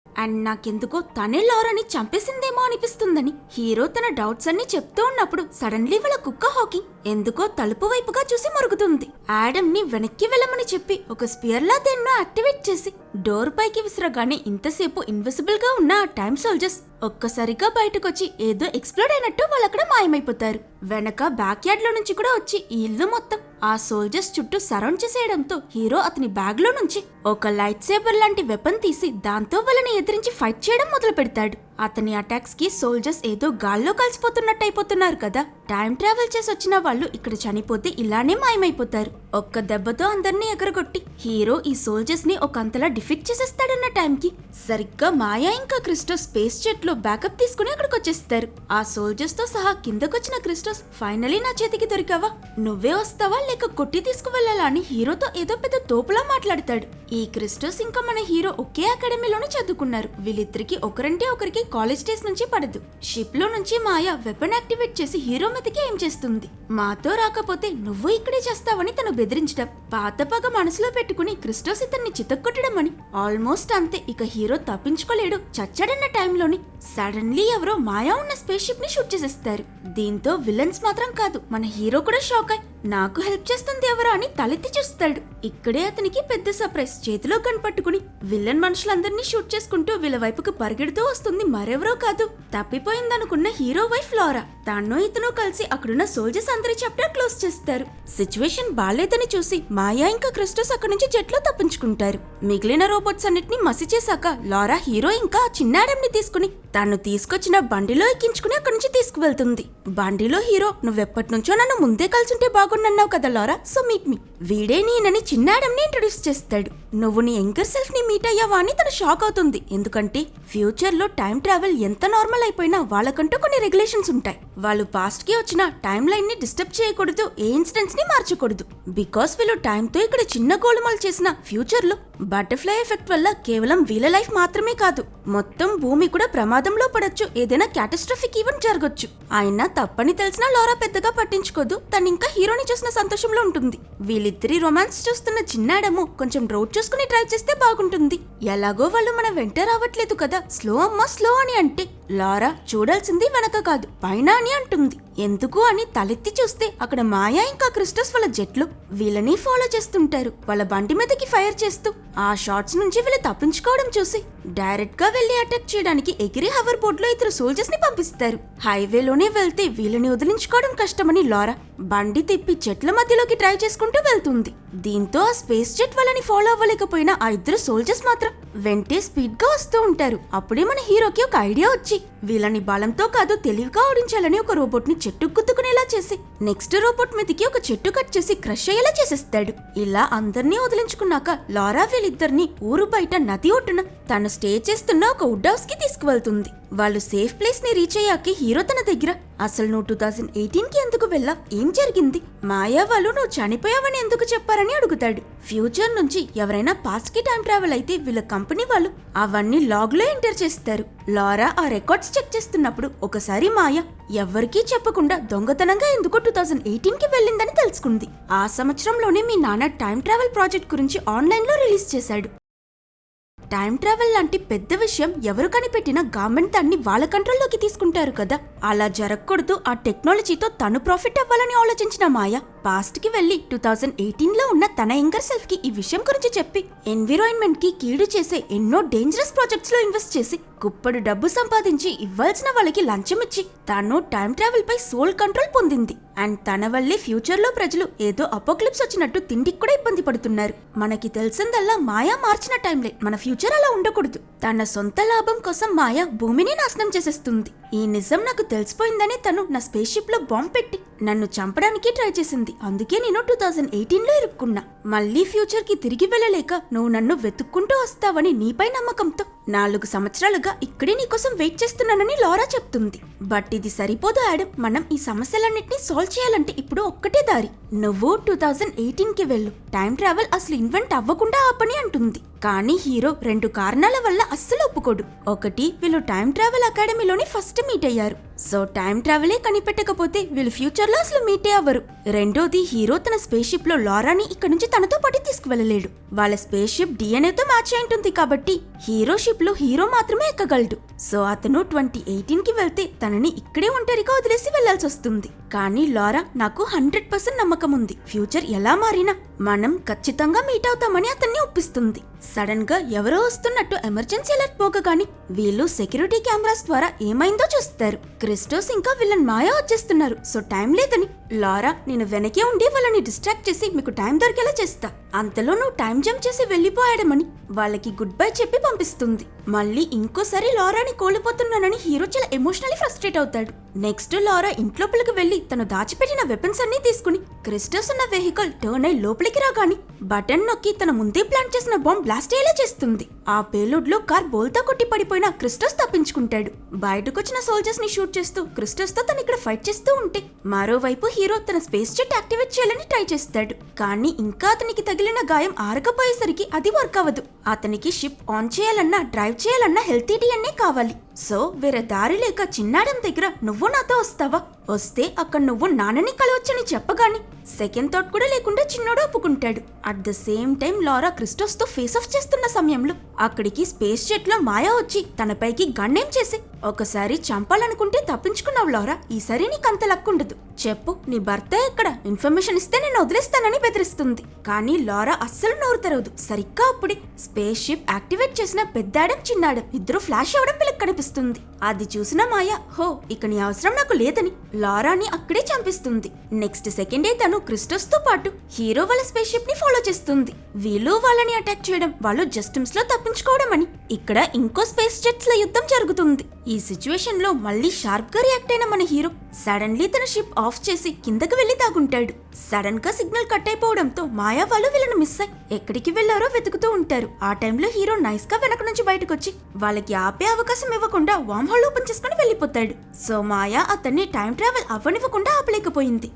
అండ్ నాకెందుకో తనే లారాని చంపేసిందేమో అనిపిస్తుందని హీరో తన డౌట్స్ అన్ని చెప్తూ ఉన్నప్పుడు సడన్లీ వాళ్ళ కుక్క హాకింగ్ ఎందుకో తలుపు వైపుగా చూసి మరుగుతుంది. యాడమ్ ని వెనక్కి వెళ్ళమని చెప్పి ఒక స్పియర్ లా దేన్నో యాక్టివేట్ చేసి డోర్ పైకి విసిరగానే ఇంతసేపు ఇన్విజిబుల్ గా ఉన్న ఆ టైమ్ సోల్జర్స్ ఒక్కసారిగా బయటకొచ్చి ఏదో ఎక్స్ప్లోడ్ అయినట్టు వాళ్ళక్కడ మాయమైపోతారు. వెనక బ్యాక్ యార్డ్ లో నుంచి కూడా వచ్చి ఈ ఇల్లు మొత్తం ఆ సోల్జర్స్ చుట్టూ సరౌండ్ చేసేయడంతో హీరో అతని బ్యాగ్ లో నుంచి ఒక లైట్ సేబర్ లాంటి వెపన్ తీసి దాంతో వాళ్ళని ఎదిరించి ఫైట్ చేయడం మొదలు పెడతాడు. అతని అటాక్స్ కి సోల్జర్స్ ఏదో గాల్లో కలిసిపోతున్నట్టు అయిపోతున్నారు కదా. టైం ట్రావెల్ చేసి వచ్చిన వాళ్ళు ఇక్కడ చనిపోతే ఇలానే మాయమైపోతారు. ఒక్క దెబ్బతో అందరినీ ఎగరగొట్టి హీరో ఈ సోల్జర్స్ ని ఒక అంతలా డిఫీట్ చేసేస్తాడన్న టైంకి సరిగ్గా మాయా ఇంకా క్రిస్టోస్ స్పేస్ జెట్ లో బ్యాకప్ తీసుకుని అక్కడికి వచ్చేస్తారు. ఆ సోల్జర్స్ తో సహా కిందకొచ్చిన క్రిస్టోస్, ఫైనలీ నా చేతికి దొరికావా, నువ్వే వస్తావా లేక కొట్టి తీసుకువెళ్లాలా అని హీరోతో ఏదో పెద్ద తోపులా మాట్లాడతాడు. ఈ క్రిస్టోస్ ఇంకా మన హీరో ఒకే అకాడమీలోనే చదువుకున్నారు. వీళ్ళిద్దరికి ఒకరంటే ఒకరికి కాలేజ్ డేస్ నుంచి పడదు. షిప్ లో నుంచి మాయా వెపన్ యాక్టివేట్ చేసి హీరో మీదకి ఏం చేస్తుంది. మాతో రాకపోతే నువ్వు ఇక్కడే చేస్తావని తను బెదిరించడం, పాత పగ మనసులో పెట్టుకుని క్రిస్టోస్ ఇతన్ని చితక్కొట్టడం అని ఆల్మోస్ట్ అంతే. ఇక హీరో తప్పించుకోలేడు. చచ్చాడన్న టైంలోని సడన్లీ ఎవరో మాయా ఉన్న స్పేస్ షిప్ ని షూట్ చేసేస్తారు. దీంతో విలన్స్ మాత్రం కాదు, మన హీరో కూడా షాక్ అయి నాకు హెల్ప్ చేస్తుంది ఎవరా అని తలెత్తి చూస్తాడు. ఇక్కడే అతనికి పెద్ద సర్ప్రైజ్. చేతిలో కనిపట్టుకుని విలన్ మనుషులందరినీ షూట్ చేసుకుంటూ వీళ్ళ వైపుకు పరిగెడుతూ వస్తుంది మరెవరో కాదు, తప్పిపోయిందనుకున్న హీరో వైఫ్ లారా. తాను ఇతను కలిసి అక్కడున్న సోల్జర్స్ అందరి చాప్టర్ క్లోజ్ చేస్తారు. సిచ్యువేషన్ బాలేదని చూసి మాయా ఇంకా క్రిస్టోస్ అక్కడి నుంచి జెట్లో తప్పించుకుంటారు. మిగిలిన రోబోట్స్ అన్నిటిని మసి చేశాక లారా హీరో ఇంకా చిన్న యాడమ్ ని తీసుకుని తను తీసుకొచ్చిన బండిలో ఎక్కించుకుని అక్కడి నుంచి తీసుకువెళ్తుంది. బండిలో హీరో, నువ్వెప్పటి నుంచో నన్ను ముందే కలిసుంటే బాగున్నావు కదా లారా, సో మీట్ మీ. వీడే నేనని చిన్న యాడమ్ ని ఇంట్రొడ్యూస్ చేస్తాడు. నువ్వు నీ యంగర్ సెల్ఫ్ ని మీట్ అయ్యావా అని తను షాక్ అవుతుంది. ఎందుకంటే ఫ్యూచర్ లో టైం ట్రావెల్ ఎంత నార్మల్ అయిపోయినా వాళ్ళకంటూ కొన్ని రెగ్యులేషన్స్ ఉంటాయి. వాళ్ళు పాస్ట్ కి వచ్చిన టైం లైన్ ని డిస్టర్బ్ చేయకూడదు, ఏ ఇన్సిడెంట్స్ ని మార్చకూడదు. బికాస్ వీళ్ళు టైం తో ఇక్కడ చిన్న గోలుమాలు చేసిన ఫ్యూచర్ లో బటర్ఫ్లై ఎఫెక్ట్ వల్ల కేవలం వీళ్ళ లైఫ్ మాత్రమే కాదు, మొత్తం భూమి కూడా ప్రమాదంలో పడొచ్చు, ఏదైనా క్యాటస్ట్రాఫిక్ ఈవెంట్ జరగొచ్చు. అయినా తప్పని తెలిసినా లారా పెద్దగా పట్టించుకోదు. తను ఇంకా హీరోని చూసిన సంతోషంలో ఉంటుంది. వీళ్ళిద్దరి రొమాన్స్ చూస్తున్న చిన్నాడము కొంచెం రోడ్ చూసుకుని డ్రైవ్ చేస్తే బాగుంటుంది. ఎలాగో వాళ్ళు మన వెంట రావట్లేదు కదా, స్లో అమ్మా స్లో అని అంటే లారా చూడాల్సింది వెనక కాదు పైన అని అంటుంది. ఎందుకు అని తలెత్తి చూస్తే అక్కడ మాయా ఇంకా క్రిస్టోస్ వాళ్ళ జెట్లు వీళ్ళని ఫాలో చేస్తుంటారు. వాళ్ళ బండి మీదకి ఫైర్ చేస్తూ ఆ షాట్స్ నుంచి వీళ్ళు తప్పించుకోవడం చూసి డైరెక్ట్ గా వెళ్లి అటాక్ చేయడానికి ఎగిరి హవర్ బోర్డ్ లో ఇద్దరు సోల్జర్స్ ని పంపిస్తారు. హైవేలోనే వెళ్తే వీళ్ళని వదిలించుకోవడం కష్టమని లారా బండి తిప్పి చెట్ల మధ్యలోకి డ్రైవ్ చేసుకుంటూ వెళ్తుంది. దీంతో ఆ స్పేస్ జెట్ వాళ్ళని ఫాలో అవ్వలేకపోయినా ఆ ఇద్దరు సోల్జర్స్ మాత్రం వెంటే స్పీడ్ గా వస్తూ ఉంటారు. అప్పుడే మన హీరోకి ఒక ఐడియా వచ్చి వీళ్ళని బలంతో కాదు తెలివిగా ఓడించాలని ఒక రోబోట్ ని చెట్టు గుద్దుకునేలా చేసి నెక్స్ట్ రోబోట్ మీదకి ఒక చెట్టు కట్ చేసి క్రష్ అయ్యేలా చేసేస్తాడు. ఇలా అందర్నీ వదిలించుకున్నాక లారా వీళ్ళిద్దరిని ఊరు బయట నది ఒడ్డున తను స్టే చేస్తున్న ఒక వుడ్ హౌస్ కి తీసుకువెళ్తుంది. వాళ్ళు సేఫ్ ప్లేస్ ని రీచ్ అయ్యాక హీరో తన దగ్గర అసలు నువ్వు 2018కి ఎందుకు వెళ్ళావు, ఏం జరిగింది, మాయా వాళ్ళు నువ్వు చనిపోయావని ఎందుకు చెప్పారని అడుగుతాడు. ఫ్యూచర్ నుంచి ఎవరైనా పాస్ట్ కి టైం ట్రావెల్ అయితే వీళ్ళ కంపెనీ వాళ్ళు అవన్నీ లాగ్ లో ఎంటర్ చేస్తారు. లారా ఆ రికార్డ్స్ చెక్ చేస్తున్నప్పుడు ఒకసారి మాయా ఎవ్వరికీ చెప్పకుండా దొంగతనంగా ఎందుకో 2018కి వెళ్ళిందని తెలుసుకుంది. ఆ సంవత్సరంలోనే మీ నాన్న టైం ట్రావెల్ ప్రాజెక్ట్ గురించి ఆన్లైన్ లో రిలీజ్ చేశాడు. టైం ట్రావెల్ లాంటి పెద్ద విషయం ఎవరు కనిపెట్టినా గవర్నమెంట్ దాన్ని వాళ్ళ కంట్రోల్లోకి తీసుకుంటారు కదా. అలా జరగకూడదు, ఆ టెక్నాలజీతో తను ప్రాఫిట్ అవ్వాలని ఆలోచించిన మాయా పాస్ట్ కి వెళ్లి 2018లో ఉన్న తన యంగర్ సెల్ఫ్ కి ఈ విషయం గురించి చెప్పి ఎన్విరాన్మెంట్ కి కీడు చేసే ఎన్నో డేంజరస్ ప్రాజెక్ట్స్ లో ఇన్వెస్ట్ చేసి కుప్పడు డబ్బు సంపాదించి ఇవ్వాల్సిన వాళ్ళకి లంచం ఇచ్చి తను టైం ట్రావెల్ పై సోల్ కంట్రోల్ పొందింది. అండ్ తన వల్లే ఫ్యూచర్ లో ప్రజలు ఏదో అపోక్లిప్స్ వచ్చినట్టు తిండికి కూడా ఇబ్బంది పడుతున్నారు. మనకి తెలిసిందల్లా మాయా మార్చిన టైం లైన్, మన ఫ్యూచర్ అలా ఉండకూడదు. తన సొంత లాభం కోసం మాయా భూమిని నాశనం చేసేస్తుంది. ఈ నిజం నాకు తెలిసిపోయిందని తను నా స్పేస్ షిప్ లో బాంబ్ పెట్టి నన్ను చంపడానికి ట్రై చేసింది. అందుకే నేను 2018లో ఇరుక్కున్నా. మళ్ళీ ఫ్యూచర్ కి తిరిగి వెళ్ళలేక నువ్వు నన్ను వెతుక్కుంటూ వస్తావని నీపై నమ్మకంతో 4 సంవత్సరాలుగా ఇక్కడే నీకోసం వెయిట్ చేస్తున్నానని లారా చెప్తుంది. బట్ ఇది సరిపోదు యాడమ్. మనం ఈ సమస్యలన్నిటినీ సాల్వ్ చేయాలంటే ఇప్పుడు ఒక్కటే దారి. నువ్వు 2018కి వెళ్ళు. టైం ట్రావెల్ అసలు ఇన్వెంట్ అవ్వకుండా ఆపని అంటుంది. కానీ హీరో 2 కారణాల వల్ల అస్సలు ఒప్పుకోడు. ఒకటి, వీళ్ళు టైం ట్రావెల్ అకాడమీలోని ఫస్ట్ మీట్ అయ్యారు. సో టైం ట్రావెలే కనిపెట్టకపోతే వీళ్ళు ఫ్యూచర్ లో అసలు మీటే అవ్వరు. రెండోది, హీరో తన స్పేస్ షిప్ లో లారాని ఇక్కడ నుంచి తనతో పాటు తీసుకువెళ్ళలేడు. వాళ్ళ స్పేస్ షిప్ డిఎన్ఏతో మ్యాచ్ అయి ఉంటుంది కాబట్టి హీరో షిప్ లో హీరో మాత్రమే ఎక్కగలడు. సో అతను 2018కి వెళ్తే తనని ఇక్కడే ఒంటరిగా వదిలేసి వెళ్లాల్సి వస్తుంది. కానీ లారా, నాకు 100% నమ్మకం ఉంది. ఫ్యూచర్ ఎలా మారినా మనం ఖచ్చితంగా మీట్ అవుతామని అతన్ని ఒప్పిస్తుంది. సడన్ గా ఎవరో వస్తున్నట్టు ఎమర్జెన్సీ అలర్ట్ పోగగాని వీళ్ళు సెక్యూరిటీ కెమెరాస్ ద్వారా ఏమైందో చూస్తారు. క్రిస్టోస్ ఇంకా విలన్ మాయా వచ్చేస్తున్నారు. సో టైం లేదని లారా, నేను వెనకే ఉండి వాళ్ళని డిస్ట్రాక్ట్ చేసి మీకు టైం దొరికేలా చేస్తా. అంతలో నువ్వు టైం జంప్ చేసి వెళ్లిపోయాడమని వాళ్ళకి గుడ్ బై చెప్పి పంపిస్తుంది. మళ్ళీ ఇంకోసారి లారాని కోల్పోతున్నానని హీరో చాలా ఎమోషనల్లీ ఫ్రస్ట్రేట్ అవుతాడు. నెక్స్ట్ లారా ఇంట్లోపలికి వెళ్లి తను దాచిపెట్టిన వెపన్స్ అన్ని తీసుకుని క్రిస్టోస్ ఉన్న వెహికల్ టర్న్ అయి లోపలికి రాగాని బటన్ నొక్కి తన ముందే ప్లాన్ చేసిన బాంబ్ బ్లాస్ట్ అయ్యేలా చేస్తుంది. ఆ పేలుడ్ లో కార్ బోల్తా కొట్టి పడిపోయిన క్రిస్టోస్ తప్పించుకుంటాడు. బయటకొచ్చిన సోల్జర్స్ ని షూట్ చేస్తూ క్రిస్టోస్ తో తను ఇక్కడ ఫైట్ చేస్తూ ఉంటే మరోవైపు హీరో తన స్పేస్ జెట్ యాక్టివేట్ చేయాలని ట్రై చేస్తాడు. కానీ ఇంకా అతనికి తగిలిన గాయం ఆరకపోయేసరికి అది వర్క్ అవ్వదు. అతనికి షిప్ ఆన్ చేయాలన్నా డ్రైవ్ చేయాలన్నా హెల్తీ డిఎన్ఏ కావాలి. సో వేరే దారి లేక చిన్నాడం దగ్గర నువ్వు నాతో వస్తావా? వస్తే అక్కడ నువ్వు నాన్నని కలవచ్చని చెప్పగాని సెకండ్ థాట్ కూడా లేకుండా చిన్నోడు ఒప్పుకుంటాడు. At the same time Lara Christos తో ఫేస్ ఆఫ్ చేస్తున్న సమయంలో అక్కడికి స్పేస్ జెట్ లో మాయా వచ్చి తనపైకి గన్నేం చేసి ఒకసారి చంపాలనుకుంటే తప్పించుకున్నావు లారా, ఈసారి నీకంత లక్కుండదు. చెప్పు, నీ భర్త ఎక్కడ? ఇన్ఫర్మేషన్ ఇస్తే నేను వదిలేస్తానని బెదిరిస్తుంది. కానీ లారా అస్సలు నోరు తెరవదు. సరిగ్గా అప్పుడే స్పేస్ షిప్ యాక్టివేట్ చేసిన పెద్దాడం చిన్నాడం ఇద్దరు ఫ్లాష్ అవ్వడం వీళ్ళకి కనిపిస్తుంది. అది చూసిన మాయా, హో ఇక నీ అవసరం నాకు లేదని లారాని అక్కడే చంపిస్తుంది. నెక్స్ట్ సెకండే తను క్రిస్టోస్ తో పాటు హీరో వాళ్ళ స్పేస్ షిప్ ని ఫాలో చేస్తుంది. వీళ్ళు వాళ్ళని అటాక్ చేయడం, వాళ్ళు జస్టిమ్స్ లో తప్పించుకోవడం అని ఇక్కడ ఇంకో స్పేస్ జెట్స్ ల యుద్ధం జరుగుతుంది. ఈ సిచ్యువేషన్ లో మళ్ళీ షార్ప్ గా రియాక్ట్ అయిన మన హీరో సడన్లీ తన షిప్ ఆఫ్ చేసి కిందకి వెళ్లి దాగుంటాడు. సడన్ గా సిగ్నల్ కట్ అయిపోవడంతో మాయా వాళ్ళు వీళ్ళను మిస్ అయ్యి ఎక్కడికి వెళ్లారో వెతుకుతూ ఉంటారు. ఆ టైంలో హీరో నైస్ గా వెనక నుంచి బయటకు వచ్చి వాళ్ళకి ఆపే అవకాశం ఇవ్వకుండా వామ్ హోల్ ఓపెన్ చేసుకుని వెళ్లిపోతాడు. సో మాయా అతన్ని టైం ట్రావెల్ అవ్వనివ్వకుండా ఆపలేకపోయింది.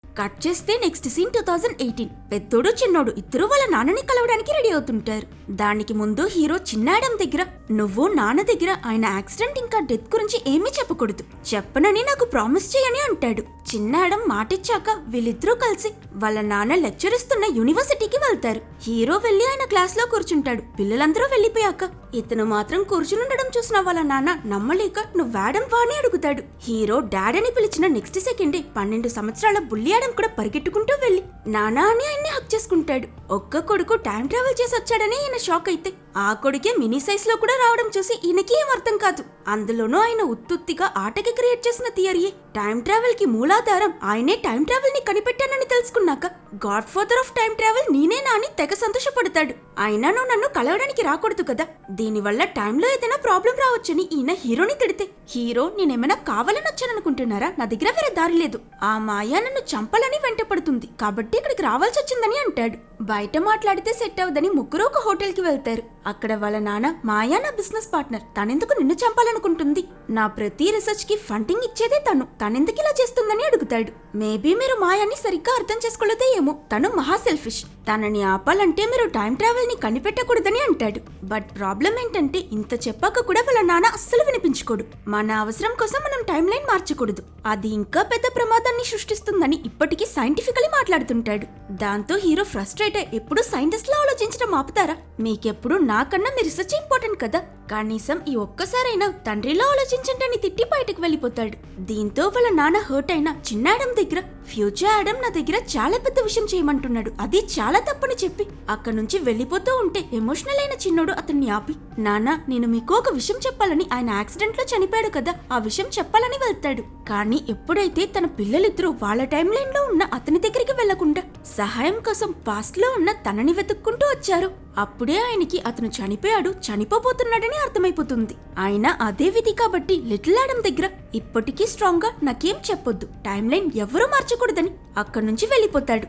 కట్ చేస్తే నెక్స్ట్ సీన్ 2018. పెద్దోడు చిన్నోడు ఇద్దరు వాళ్ళ నాన్నని కలవడానికి రెడీ అవుతుంటారు. దానికి ముందు హీరో చిన్నాడం దగ్గర నువ్వు నాన్న దగ్గర ఆయన యాక్సిడెంట్ ఇంకా డెత్ గురించి ఏమీ చెప్పకూడదు, చెప్పనని నాకు ప్రామిస్ చేయని అంటాడు. చిన్నాడం మాటిచ్చాక వీళ్ళిద్దరూ కలిసి వాళ్ళ నాన్న లెక్చర్ ఇస్తున్న యూనివర్సిటీకి వెళ్తారు. హీరో వెళ్లి ఆయన క్లాస్ లో కూర్చుంటాడు. పిల్లలందరూ వెళ్లిపోయాక ఇతను మాత్రం కూర్చునుండడం చూసిన వాళ్ళ నాన్న నమ్మలేక నువ్వాడం వాని అడుగుతాడు. హీరో డాడ్ అని పిలిచిన నెక్స్ట్ సెకండే 12 సంవత్సరాల బుల్లి ఆడం కూడా పరిగెట్టుకుంటూ వెళ్లి నానా అని ఆయన్ని హక్ చేసుకుంటాడు. ఒక్క కొడుకు టైం ట్రావెల్ చేసి వచ్చాడని ఈయన షాక్ అయితే ఆ కొడుకే మినీ సైజ్ లో కూడా రావడం చూసి ఈయనకి ఏం అర్థం కాదు. అందులోనూ ఆయన ఉత్తుత్తిగా ఆటకి క్రియేట్ చేసిన థియరీయే టైం ట్రావెల్ కి మూలాధారం. ఆయనే టైం ట్రావెల్ ని కనిపెట్టానని తెలుసుకున్నాక God father of time travel నేనేనా అని తెగ సంతోషపడతాడు. అయినా నువ్వు నన్ను కలవడానికి రాకూడదు కదా, దీనివల్ల టైంలో ఏదైనా ప్రాబ్లం రావచ్చని ఈయన హీరోని తిడితే హీరో నేనేమైనా కావాలని వచ్చాననుకుంటున్నారా, నా దగ్గర వేరే దారి లేదు, ఆ మాయా నన్ను చంపాలని వెంటపడుతుంది కాబట్టి ఇక్కడికి రావాల్సి వచ్చిందని అంటాడు. బయట మాట్లాడితే సెట్ అవ్వదని ముగ్గురు ఒక హోటల్ కి వెళ్తారు. అక్కడ వాళ్ళ నాన్న, మాయా నా బిజినెస్ పార్ట్నర్, తనెందుకు నిన్ను చంపాలనుకుంటుంది, నా ప్రతి రీసెర్చ్ కి ఫండింగ్ ఇచ్చేదే తనెందుకు ఇలా చేస్తుందని అడుగుతాడు. మేబీ మీరు మాయాని సరిగ్గా అర్థం చేసుకోలేదే ఏమో, తను మహా సెల్ఫిష్, తనని ఆపాలంటే మీరు టైం ట్రావెల్ ని కనిపెట్టకూడదని అంటాడు. బట్ ప్రాబ్లం ఏంటంటే ఇంత చెప్పాక కూడా వాళ్ళ నాన్న అస్సలు వినిపించుకోడు. మన అవసరం కోసం మనం టైం లైన్ మార్చకూడదు, అది ఇంకా పెద్ద ప్రమాదాన్ని సృష్టిస్తుందని ఇప్పటికీ సైంటిఫికలీ మాట్లాడుతుంటాడు. దాంతో హీరో ఫ్రస్ట్రేట్ అయి ఎప్పుడు సైంటిస్ట్ లా ఆలోచించడం ఆపుతారా, మీకెప్పుడు నాకన్నా మీ రీసెర్చ్ ఇంపార్టెంట్ కదా, కనీసం ఈ ఒక్కసారైనా తండ్రిలో ఆలోచించండి అని తిట్టి బయటకు వెళ్ళిపోతాడు. దీంతో వాళ్ళ నాన్న హర్ట్ అయిన చిన్నాడం దగ్గర ఫ్యూచర్ ఆడమ్ నా దగ్గర చాలా పెద్ద విషయం చేయమంటున్నాడు, అది చాలా తప్పని చెప్పి అక్కడి నుంచి వెళ్ళిపోతూ ఉంటే ఎమోషనల్ అయిన చిన్నోడు అతన్ని ఆపి, నాన్న నేను మీకు ఒక విషయం చెప్పాలని, ఆయన యాక్సిడెంట్ లో చనిపోయాడు కదా, ఆ విషయం చెప్పాలని వెళ్తాడు. కానీ ఎప్పుడైతే తన పిల్లలిద్దరూ వాళ్ళ టైం లైన్ లో ఉన్న అతని దగ్గరికి వెళ్లకుండా సహాయం కోసం పాస్ట్ లో ఉన్న తనని వెతుక్కుంటూ వచ్చారో అప్పుడే ఆయనకి అతను చనిపోయాడు, చనిపోబోతున్నాడని అర్థమైపోతుంది. అయినా అదే విధి కాబట్టి లిటిల్ ఆడమ్ దగ్గర ఇప్పటికీ స్ట్రాంగ్ గా నాకేం చెప్పొద్దు, టైం లైన్ ఎవరూ మార్చకూడదని అక్కడి నుంచి వెళ్ళిపోతాడు.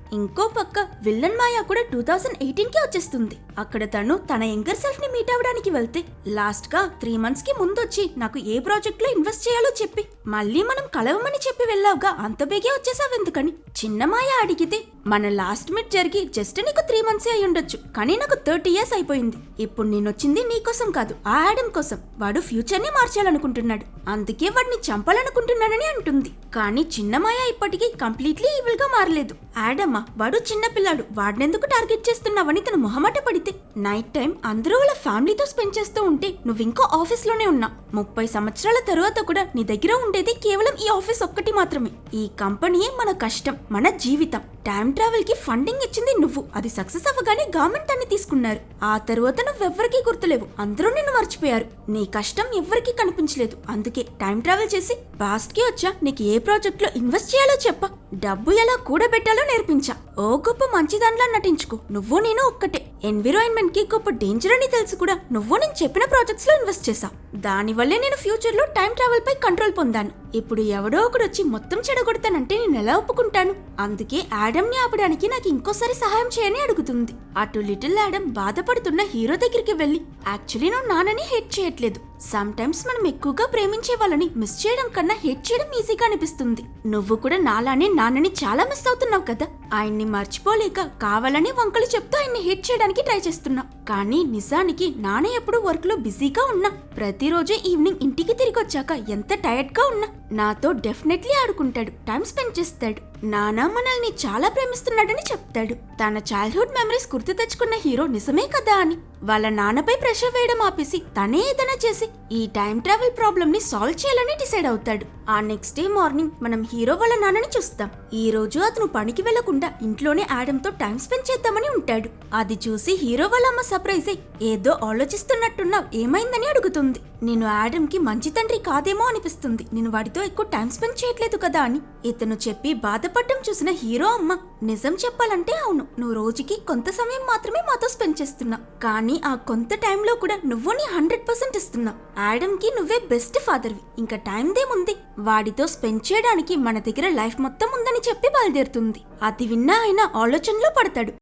ఇంకో పక్క విల్లన్ మాయా కూడా 2018కి వచ్చేస్తుంది. అక్కడ తను తన యంగర్ సెల్ఫ్ ని మీట్ అవ్వడానికి వెళ్తే లాస్ట్ గా 3 months కి ముందొచ్చి నాకు ఏ ప్రాజెక్ట్ లో ఇన్వెస్ట్ చేయాలో చెప్పి మళ్ళీ మనం కలవమని చెప్పి వెళ్ళావుగా, అంత బేగే వచ్చేసావెందుకని చిన్న మాయ అడిగితే మన లాస్ట్ మీట్ జరిగి జస్ట్ నీకు 3 months అయి ఉండొచ్చు, కానీ నాకు 30 years అయిపోయింది. ఇప్పుడు నేనొచ్చింది నీకోసం కాదు, ఆ ఆడమ్ కోసం. వాడు ఫ్యూచర్ ని మార్చాలనుకుంటున్నాడు, అందుకే వాడిని చంపాలనుకుంటున్నానని అంటుంది. కానీ చిన్న మాయ ఇప్పటికీ కంప్లీట్లీ ఈవిల్ గా మారలేదు. ఆడమ్మా వాడు చిన్న పిల్లాడు, వాడినెందుకు టార్గెట్ చేస్తున్నావని తను మొహమాట పడితే నైట్ టైం అందరూ వాళ్ళ ఫ్యామిలీతో స్పెండ్ చేస్తూ ఉంటే నువ్వింకో ఆఫీస్ లోనే ఉన్నా. 30 సంవత్సరాల తరువాత కూడా నీ దగ్గర ఉండేది కేవలం ఈ ఆఫీస్ ఒక్కటి మాత్రమే. ఈ కంపెనీయే మన కష్టం, మన జీవితం. టైం ట్రావెల్ కి ఫండింగ్ ఇచ్చింది నువ్వు, అది సక్సెస్ అవ్వగానే గవర్నమెంట్ దాన్ని తీసుకున్నారు. ఆ తరువాత నువ్వెవ్వరికీ గుర్తులేవు, అందరూ నిన్ను మర్చిపోయారు. నీ కష్టం ఎవ్వరికీ కనిపించలేదు, అందుకే టైం ట్రావెల్ చేసి పాస్ట్ కి వచ్చా నీకు ఏ ప్రాజెక్ట్ లో ఇన్వెస్ట్ చేయాలో చెప్ప, డబ్బు ఎలా కూడబెట్టాలో నేర్పించా. ఓ గొప్ప మంచిదానిలా నటించుకో, నువ్వు నేను ఒక్కటే. ఎన్విరాన్మెంట్ కి గొప్ప డేంజర్ అని తెలిసి కూడా నువ్వు నేను చెప్పిన ప్రాజెక్ట్స్ లో ఇన్వెస్ట్ చేశావు. దానివల్లే నేను ఫ్యూచర్ లో టైం ట్రావెల్ పై కంట్రోల్ పొందాను. ఇప్పుడు ఎవడో ఒకడు వచ్చి మొత్తం చెడగొడతానంటే నేను ఎలా ఒప్పుకుంటాను? అందుకే ఆడమ్ ని ఆపడానికి నాకు ఇంకోసారి సహాయం చేయని అడుగుతుంది. అటు లిటిల్ ఆడమ్ బాధపడుతున్న హీరో దగ్గరికి వెళ్లి, యాక్చువల్లీ నువ్వు నాన్నని హేట్ చేయట్లేదు. సమ్ టైమ్స్ మనం ఎక్కువగా ప్రేమించే వాళ్ళని మిస్ చేయడం కన్నా హేట్ చేయడం ఈజీగా అనిపిస్తుంది. నువ్వు కూడా నాలానే నాన్నని చాలా మిస్ అవుతున్నావు కదా. ఆయన్ని మర్చిపోలేక కావాలని వంకలు చెప్తూ ఆయన్ని హేట్ చేయడానికి ట్రై చేస్తున్నా. కానీ నిజానికి నాన్న ఎప్పుడు వర్క్ లో బిజీగా ఉన్నా, ప్రతిరోజు ఈవినింగ్ ఇంటికి తిరిగి వచ్చాక ఎంత టైర్డ్ గా ఉన్నా నాతో డెఫినెట్లీ ఆడుకుంటాడు, టైం స్పెండ్ చేస్తాడు. నాన్న మనల్ని చాలా ప్రేమిస్తున్నాడని చెప్తాడు. తన చైల్డ్హుడ్ మెమరీస్ గుర్తు తెచ్చుకున్న హీరో నిజమే కదా అని వాళ్ళ నాన్నపై ప్రెషర్ వేయడం ఆపేసి తనే ఏదైనా చేసి ఈ టైం ట్రావెల్ ప్రాబ్లం ని సాల్వ్ చేయాలని డిసైడ్ అవుతాడు. ఆ నెక్స్ట్ డే మార్నింగ్ మనం హీరో వాళ్ళ నాన్నని చూస్తాం. ఈ రోజు అతను పనికి వెళ్లకుండా ఇంట్లోనే ఆడమ్ తో టైం స్పెండ్ చేద్దామని ఉంటాడు. అది చూసి హీరో వాళ్ళ అమ్మ సర్ప్రైజ్ అయి ఏదో ఆలోచిస్తున్నట్టున్నావు, ఏమైందని అడుగుతుంది. నేను ఆడమ్ కి మంచి తండ్రి కాదేమో అనిపిస్తుంది, నేను వాడితో ఎక్కువ టైం స్పెండ్ చేయట్లేదు కదా అని ఇతను చెప్పి బాధపడటం చూసిన హీరో అమ్మ, నిజం చెప్పాలంటే అవును, నువ్వు రోజుకి కొంత సమయం మాత్రమే మాతో స్పెండ్ చేస్తున్నావు, కానీ ఆ కొంత టైంలో కూడా నువ్వు నీ 100% ఇస్తున్నావు. ఆడమ్ కి నువ్వే బెస్ట్ ఫాదర్వి, ఇంకా టైం దేముంది, వాడితో స్పెండ్ చేయడానికి మన దగ్గర లైఫ్ మొత్తం ఉందని చెప్పి బయలుదేరుతుంది. అది విన్నా ఆయన ఆలోచనలో పడతాడు.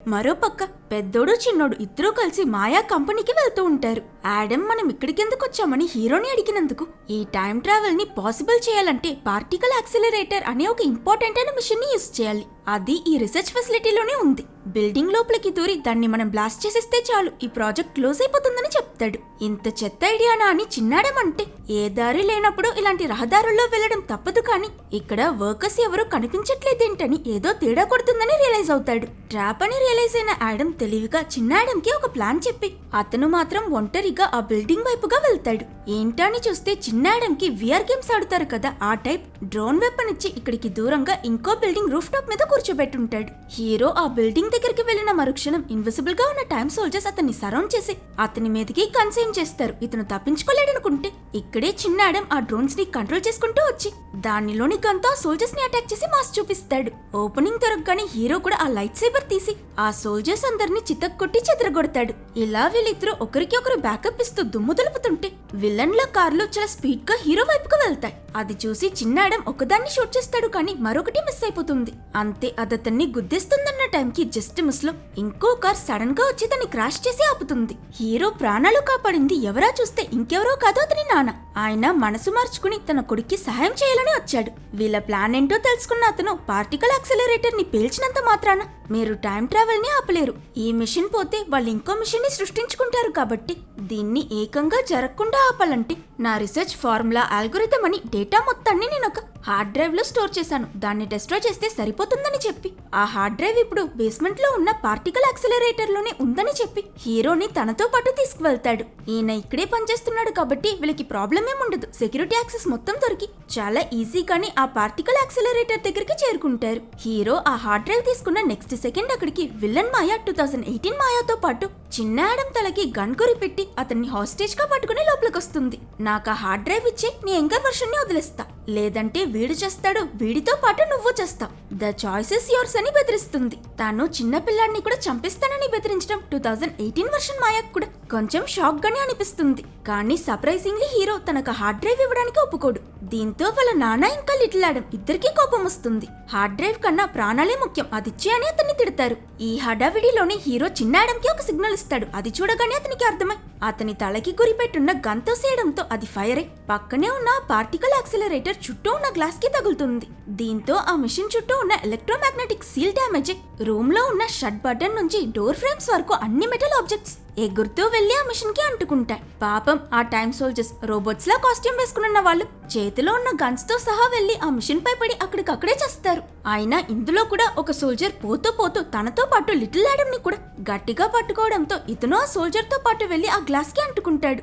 మరోపక్క పెద్దోడు చిన్నోడు ఇద్దరూ కలిసి మాయా కంపెనీకి వెళ్తూ ఉంటారు. ఆడమ్ మనం ఇక్కడికెందుకు వచ్చామని హీరోని అడిగినందుకు, ఈ టైం ట్రావెల్ ని పాసిబుల్ చేయాలంటే పార్టికల్ యాక్సిలరేటర్ అనే ఒక ఇంపార్టెంట్ అయిన మిషన్ ని యూజ్ చేయాలి. అది ఈ రీసెర్చ్ ఫెసిలిటీలోనే ఉంది. బిల్డింగ్ లోపలికి దూరి దాన్ని మనం బ్లాస్ట్ చేసేస్తే చాలు, ఈ ప్రాజెక్ట్ క్లోజ్ అయిపోతుందని చెప్తాడు. ఇంత చెత్త ఐడియానా అని చిన్నాడమంటే, ఏ దారి లేనప్పుడు ఇలాంటి రహదారుల్లో వెళ్లడం తప్పదు, కానీ ఇక్కడ వర్కర్స్ ఎవరూ కనిపించట్లేదేంటని ఏదో తేడా కొడుతుందని రియలైజ్ అవుతాడు. ట్రాప్ అని రియలైజ్ అయిన ఆడమ్ తెలివిగా చిన్నాడమ్ కి ఒక ప్లాన్ చెప్పి అతను మాత్రం ఒంటరిగా ఆ బిల్డింగ్ వైపుగా వెళ్తాడు. ఏంటని చూస్తే చిన్నాడమ్ కి విఆర్ గేమ్స్ ఆడుతారు కదా, ఆ టైప్ డ్రోన్ వెపన్ ఇచ్చి ఇక్కడికి దూరంగా ఇంకో బిల్డింగ్ రూఫ్ టాప్ మీద కూర్చోబెట్టుంటాడు. హీరో ఆ బిల్డింగ్ దగ్గరికి వెళ్లిన మరుక్షణం ఇన్విజిబుల్ గా ఉన్న టైమ్ సోల్జర్స్ అతన్ని సరౌండ్ చేసి అతని మీదకి కన్సైన్ చేస్తారు. ఇతను తప్పించుకోలేడనుకుంటే ఇక్కడే చిన్నాడమ్ ఆ డ్రోన్స్ ని కంట్రోల్ చేసుకుంటూ వచ్చి దానిలోని గన్తో ఆ సోల్జర్స్ ని అటాక్ చేసి మాస్ చూపిస్తాడు. ఓపెనింగ్ దొరకగానే హీరో కూడా ఆ లైట్ సేబర్ తీసి ఆ సోల్జర్స్ అందరినీ చితక్కొట్టి చెదరగొడతాడు. ఇలా వీళ్ళిద్దరూ ఒకరికి ఒకరు బ్యాకప్ ఇస్తూ దుమ్ము దులుపుతుంటే విలన్ల కార్లు చాలా స్పీడ్ గా హీరో వైపుకు వెళ్తాయి. అది చూసి చిన్నాడమ్ ఒకదాన్ని షూట్ చేస్తాడు, కానీ మరొకటి మిస్ అయిపోతుంది. అంతే అదతన్ని గుద్దేస్తుందన్న టైంకి జస్ట్ మిస్ లో ఇంకో కార్ సడన్ గా వచ్చి తన్ని క్రాష్ చేసి ఆపుతుంది. హీరో ప్రాణాలు కాపాడింది ఎవరా చూస్తే ఇంకెవరో కాదు అతని నాన్న. ఆయన మనసు మార్చుకుని తన కొడుక్కి సహాయం చేయాలని వచ్చాడు. వీళ్ళ ప్లాన్ ఏంటో తెలుసుకున్న అతను పార్టికల్ యాక్సిలరేటర్ ని పేల్చినంత మాత్రాన మీరు టైం ట్రావెల్ ని ఆపలేరు. ఈ మిషన్ పోతే వాళ్ళు ఇంకో మిషన్ ని సృష్టించుకుంటారు, కాబట్టి దీన్ని ఏకంగా జరగకుండా ఆపాలంటే నా రీసెర్చ్ ఫార్ములా ఆల్గోరిథం అని డేటా మొత్తాన్ని నేను ఒక హార్డ్ డ్రైవ్ లో స్టోర్ చేశాను, దాన్ని డిస్ట్రాయ్ చేస్తే సరిపోతుందని చెప్పి ఆ హార్డ్ డ్రైవ్ ఇప్పుడు బేస్మెంట్ లో ఉన్న పార్టికల్ యాక్సిలరేటర్ లోనే ఉందని చెప్పి హీరోని తనతో పాటు తీసుకువెళ్తాడు. ఈయన ఇక్కడే పనిచేస్తున్నాడు కాబట్టి వీళ్ళకి ప్రాబ్లం ఏముండదు. సెక్యూరిటీ యాక్సెస్ మొత్తం దొరికి చాలా ఈజీగానే ఆ పార్టికల్ యాక్సిలరేటర్ దగ్గరికి చేరుకుంటారు. హీరో ఆ హార్డ్ డ్రైవ్ తీసుకున్న నెక్స్ట్ సెకండ్ అక్కడికి విల్లన్ మాయా 2018 మాయాతో పాటు చిన్న ఆడమ్ తలకి గన్ గురి పెట్టి అతన్ని హాస్టేజ్ గా పట్టుకుని లోపలికొస్తుంది. నాకు ఆ హార్డ్ డ్రైవ్ ఇచ్చే నీ యంగర్ వర్షన్ ని వదిలేస్తా, లేదంటే వీడు చేస్తాడు, వీడితో పాటు నువ్వు చేస్తావు, ద చాయిస్ ఇస్ యోర్స్ అని బెదిరిస్తుంది. తాను చిన్న పిల్లాడిని కూడా చంపిస్తానని బెదిరించడం 2018 వర్షన్ మాయాకు కూడా కొంచెం షాక్ గానే అనిపిస్తుంది. కానీ సర్ప్రైజింగ్లీ హీరో తనకు హార్డ్ డ్రైవ్ ఇవ్వడానికి ఒప్పుకోడు. దీంతో వాళ్ళ నాన్న ఇంకా లిటిల్ ఆడమ్ ఇద్దరికీ కోపం వస్తుంది. హార్డ్ డ్రైవ్ కన్నా ప్రాణాలే ముఖ్యం, అదిచ్చే అని అతన్ని తిడతారు. ఈ హడావిడిలోనే హీరో చిన్న ఆడమ్ కి ఒక సిగ్నల్ ఇస్తాడు. అది చూడగానే అతనికి అర్థమై అతని తలకి గురిపెట్టున్న గన్ తోసేయడంతో అది ఫైర్ అయి పక్కనే ఉన్న పార్టికల్ యాక్సిలరేటర్ చుట్టూ ఉన్న గ్లాస్ కి తగులుతుంది. దీంతో ఆ మిషన్ చుట్టూ ఉన్న ఎలక్ట్రోమాగ్నెటిక్ సీల్ డ్యామేజ్ రూమ్ లో ఉన్న షట్ బటన్ నుంచి డోర్ ఫ్రేమ్స్ వరకు అన్ని మెటల్ ఆబ్జెక్ట్స్ ఎగురుతూ వెళ్లి ఆ మిషన్ కి అంటుకుంటాయి. పాపం ఆ టైమ్ సోల్జర్స్ రోబోట్స్ లా కాస్ట్యూమ్ వేసుకున్న వాళ్ళు చేతిలో ఉన్న గన్స్ తో సహా వెళ్లి ఆ మిషన్ పై పడి అక్కడికక్కడే చేస్తారు. అయినా ఇందులో కూడా ఒక సోల్జర్ పోతూ పోతూ తనతో పాటు లిటిల్ ఆడమ్ ని కూడా గట్టిగా పట్టుకోవడంతో ఇతను ఆ సోల్జర్ తో పాటు వెళ్లి ఆ గ్లాస్ కి అంటుకుంటాడు.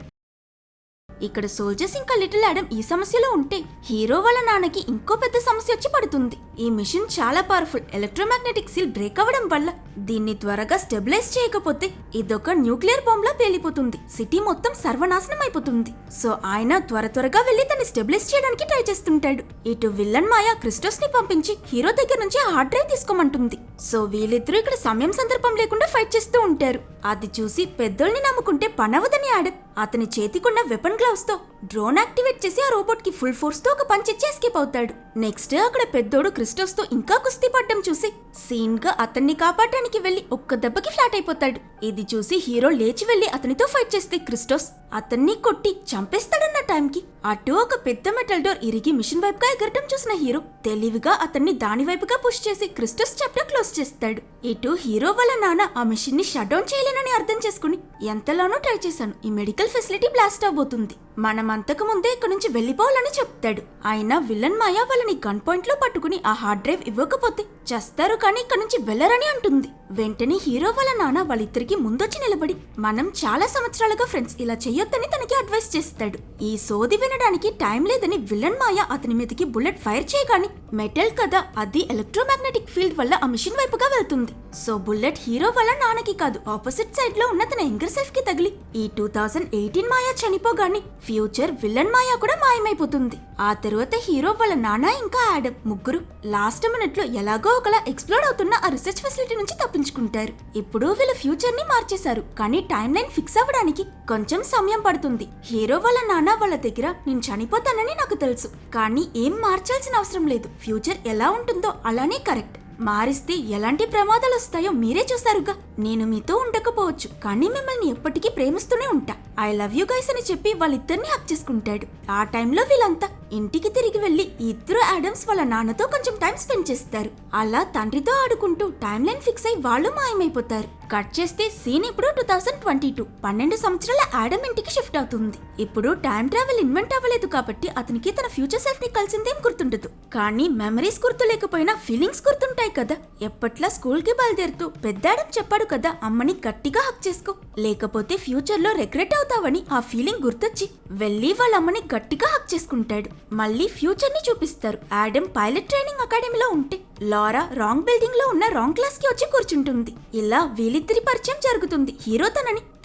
ఇక్కడ సోల్జర్స్ ఇంకా లిటిల్ ఆడమ్ ఈ సమస్యలో ఉంటే హీరో వాళ్ళ నాన్నకి ఇంకో పెద్ద సమస్య వచ్చి పడుతుంది. ఈ మిషన్ చాలా పవర్ఫుల్, ఎలక్ట్రోమాగ్నెటిక్ సీల్ బ్రేక్ అవ్వడం వల్ల దీన్ని త్వరగా స్టెబిలైజ్ చేయకపోతే ఇదొక న్యూక్లియర్ బాంబ్ లా పేలిపోతుంది, సిటీ మొత్తం సర్వనాశనం అయిపోతుంది. సో ఆయన త్వరగా వెళ్లి దాన్ని స్టెబిలైజ్ చేయడానికి ట్రై చేస్తుంటాడు. ఇటు విల్లన్ మాయా క్రిస్టోస్ ని పంపించి హీరో దగ్గర నుంచి హార్డ్ డ్రైవ్ తీసుకోమంటుంది. సో వీళ్ళిద్దరూ ఇక్కడ సమయం సందర్భం లేకుండా ఫైట్ చేస్తూ ఉంటారు. అది చూసి పెద్దోళ్ళని నమ్ముకుంటే పనవదని ఆడమ్ అతని చేతికున్న వెపన్ గ్లౌస్ తో డ్రోన్ యాక్టివేట్ చేసి ఆ రోబోట్ కి ఫుల్ ఫోర్స్ తో ఒక పంచ్ ఇచ్చి ఎస్కేప్ అవుతాడు. నెక్స్ట్ అక్కడ పెద్దోడు క్రిస్టోస్ తో ఇంకా కుస్తీ పడ్డం చూసి సీన్ గా అతన్ని కాపాడడానికి వెళ్లి ఒక్క దెబ్బకి ఫ్లాట్ అయిపోతాడు. ఇది చూసి హీరో లేచి వెళ్లి అతనితో ఫైట్ చేస్తే క్రిస్టోస్ అతన్ని కొట్టి చంపేస్తాడన్న టైంకి అటు ఒక పెద్ద మెటల్ డోర్ ఇరిగి మిషన్ వైపుగా ఎగరటం చూసిన హీరో తెలివిగా అతన్ని దాని వైపుగా పుష్ చేసి క్రిస్టోస్ చాప్టర్ క్లోజ్ చేస్తాడు. ఇటు హీరో వాళ్ళ నాన్న ఆ మిషన్ ని షట్ డౌన్ చేయలేనని అర్థం చేసుకుని ఎంతలోనో ట్రై చేశాను, ఈ మెడికల్ ఫెసిలిటీ బ్లాస్ట్ అవబోతుంది, మనం అంతకు ముందే ఇక్కడ నుంచి వెళ్లిపోవాలని చెప్తాడు. అయినా విలన్ మాయా వాళ్ళని గన్ పాయింట్ లో పట్టుకుని ఆ హార్డ్ డ్రైవ్ ఇవ్వకపోతే చేస్తారు కానీ ఇక్కడ నుంచి వెళ్లరని అంటుంది. వెంటనే హీరో వాళ్ళ నాన్న వాళ్ళిద్దరికి ముందొచ్చి నిలబడి మనం చాలా సంవత్సరాలుగా ఫ్రెండ్స్, ఇలా చెయ్యొద్దని తనకి అడ్వైస్ చేస్తాడు. ఈ సోది వినడానికి టైం లేదని విలన్ మాయా అతని మీదకి బుల్లెట్ ఫైర్ చేయగాని మెటల్ కదా అది ఎలక్ట్రోమాగ్నెటిక్ ఫీల్డ్ వల్ల ఆ మిషన్ వైపుగా వెళ్తుంది. సో బుల్లెట్ హీరో వాళ్ళ నాన్నకి కాదు ఆపోజిట్ సైడ్ లో ఉన్న తన యంగర్ సెల్ఫ్ కి తగిలి ఈ 2018 మాయా చనిపోగానే ఫ్యూచర్ విలన్ మాయా కూడా మాయమైపోతుంది. ఆ తరువాత హీరో వాళ్ళ నాన్న ఇంకా ఆడమ్ ముగ్గురు లాస్ట్ మినిట్ లో ఎలాగో ఒకలా ఎక్స్ప్లోడ్ అవుతున్న ఆ రీసెర్చ్ ఫెసిలిటీ నుంచి తప్పించుకుంటారు. ఇప్పుడు వీళ్ళ ఫ్యూచర్ ని మార్చేశారు కానీ టైం లైన్ ఫిక్స్ అవ్వడానికి కొంచెం సమయం పడుతుంది. హీరో వాళ్ళ నాన్న వాళ్ళ దగ్గర నేను చనిపోతానని నాకు తెలుసు కానీ ఏం మార్చాల్సిన అవసరం లేదు, ఫ్యూచర్ ఎలా ఉంటుందో అలానే కరెక్ట్, మారిస్తే ఎలాంటి ప్రమాదాలు వస్తాయో మీరే చూసారుగా, నేను మీతో ఉండకపోవచ్చు కానీ మిమ్మల్ని ఎప్పటికీ ప్రేమిస్తూనే ఉంటా, ఐ లవ్ యూ గైస్ అని చెప్పి వాళ్ళిద్దరిని హక్ చేసుకుంటాడు. ఆ టైంలో వీళ్ళంతా ఇంటికి తిరిగి వెళ్లి ఇద్దరు ఆడమ్స్ వాళ్ళ నాన్నతో కొంచెం టైం స్పెండ్ చేస్తారు. అలా తండ్రితో ఆడుకుంటూ టైం లైన్ ఫిక్స్ అయి వాళ్ళు మాయమైపోతారు. కట్ చేస్తే సీన్ ఇప్పుడు 2022 12 సంవత్సరాల ఆడమ్ ఇంటికి షిఫ్ట్ అవుతుంది. ఇప్పుడు టైం ట్రావెల్ ఇన్వెంట్ అవ్వలేదు కాబట్టి అతనికి తన ఫ్యూచర్ సెల్ఫ్ ని కలిసిందేం గుర్తుండదు కానీ మెమరీస్ గుర్తు లేకపోయినా ఫీలింగ్స్ గుర్తుంటాయి కదా. ఎప్పట్లా స్కూల్ కి బయలుదేరుతూ పెద్ద ఆడమ్ చెప్పాడు కదా అమ్మని గట్టిగా హక్ చేసుకో లేకపోతే ఫ్యూచర్ లో రిగ్రెట్ అవుతావని. ఆ ఫీలింగ్ గుర్తొచ్చి వెళ్లి వాళ్ళ అమ్మని గట్టిగా హక్ చేసుకుంటాడు. మళ్ళీ ఫ్యూచర్ ని చూపిస్తారు. ఆడమ్ పైలట్ ట్రైనింగ్ అకాడమీలో ఉంటే లారా రాంగ్ బిల్డింగ్ లో ఉన్న రాంగ్ క్లాస్ కి వచ్చి కూర్చుంటుంది. ఇలా వీళ్ళిద్దరి పరిచయం జరుగుతుంది. హీరో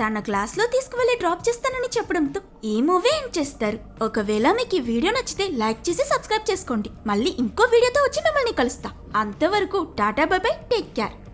తన క్లాస్ లో తీసుకువెళ్లి డ్రాప్ చేస్తానని చెప్పడంతో ఈ మూవీ ఎండ్ చేస్తారు. ఒకవేళ మీకు ఈ వీడియో నచ్చితే లైక్ చేసి సబ్స్క్రైబ్ చేసుకోండి. మళ్ళీ ఇంకో వీడియోతో వచ్చి మిమ్మల్ని కలుస్తా. అంతవరకు tata bye by, take care.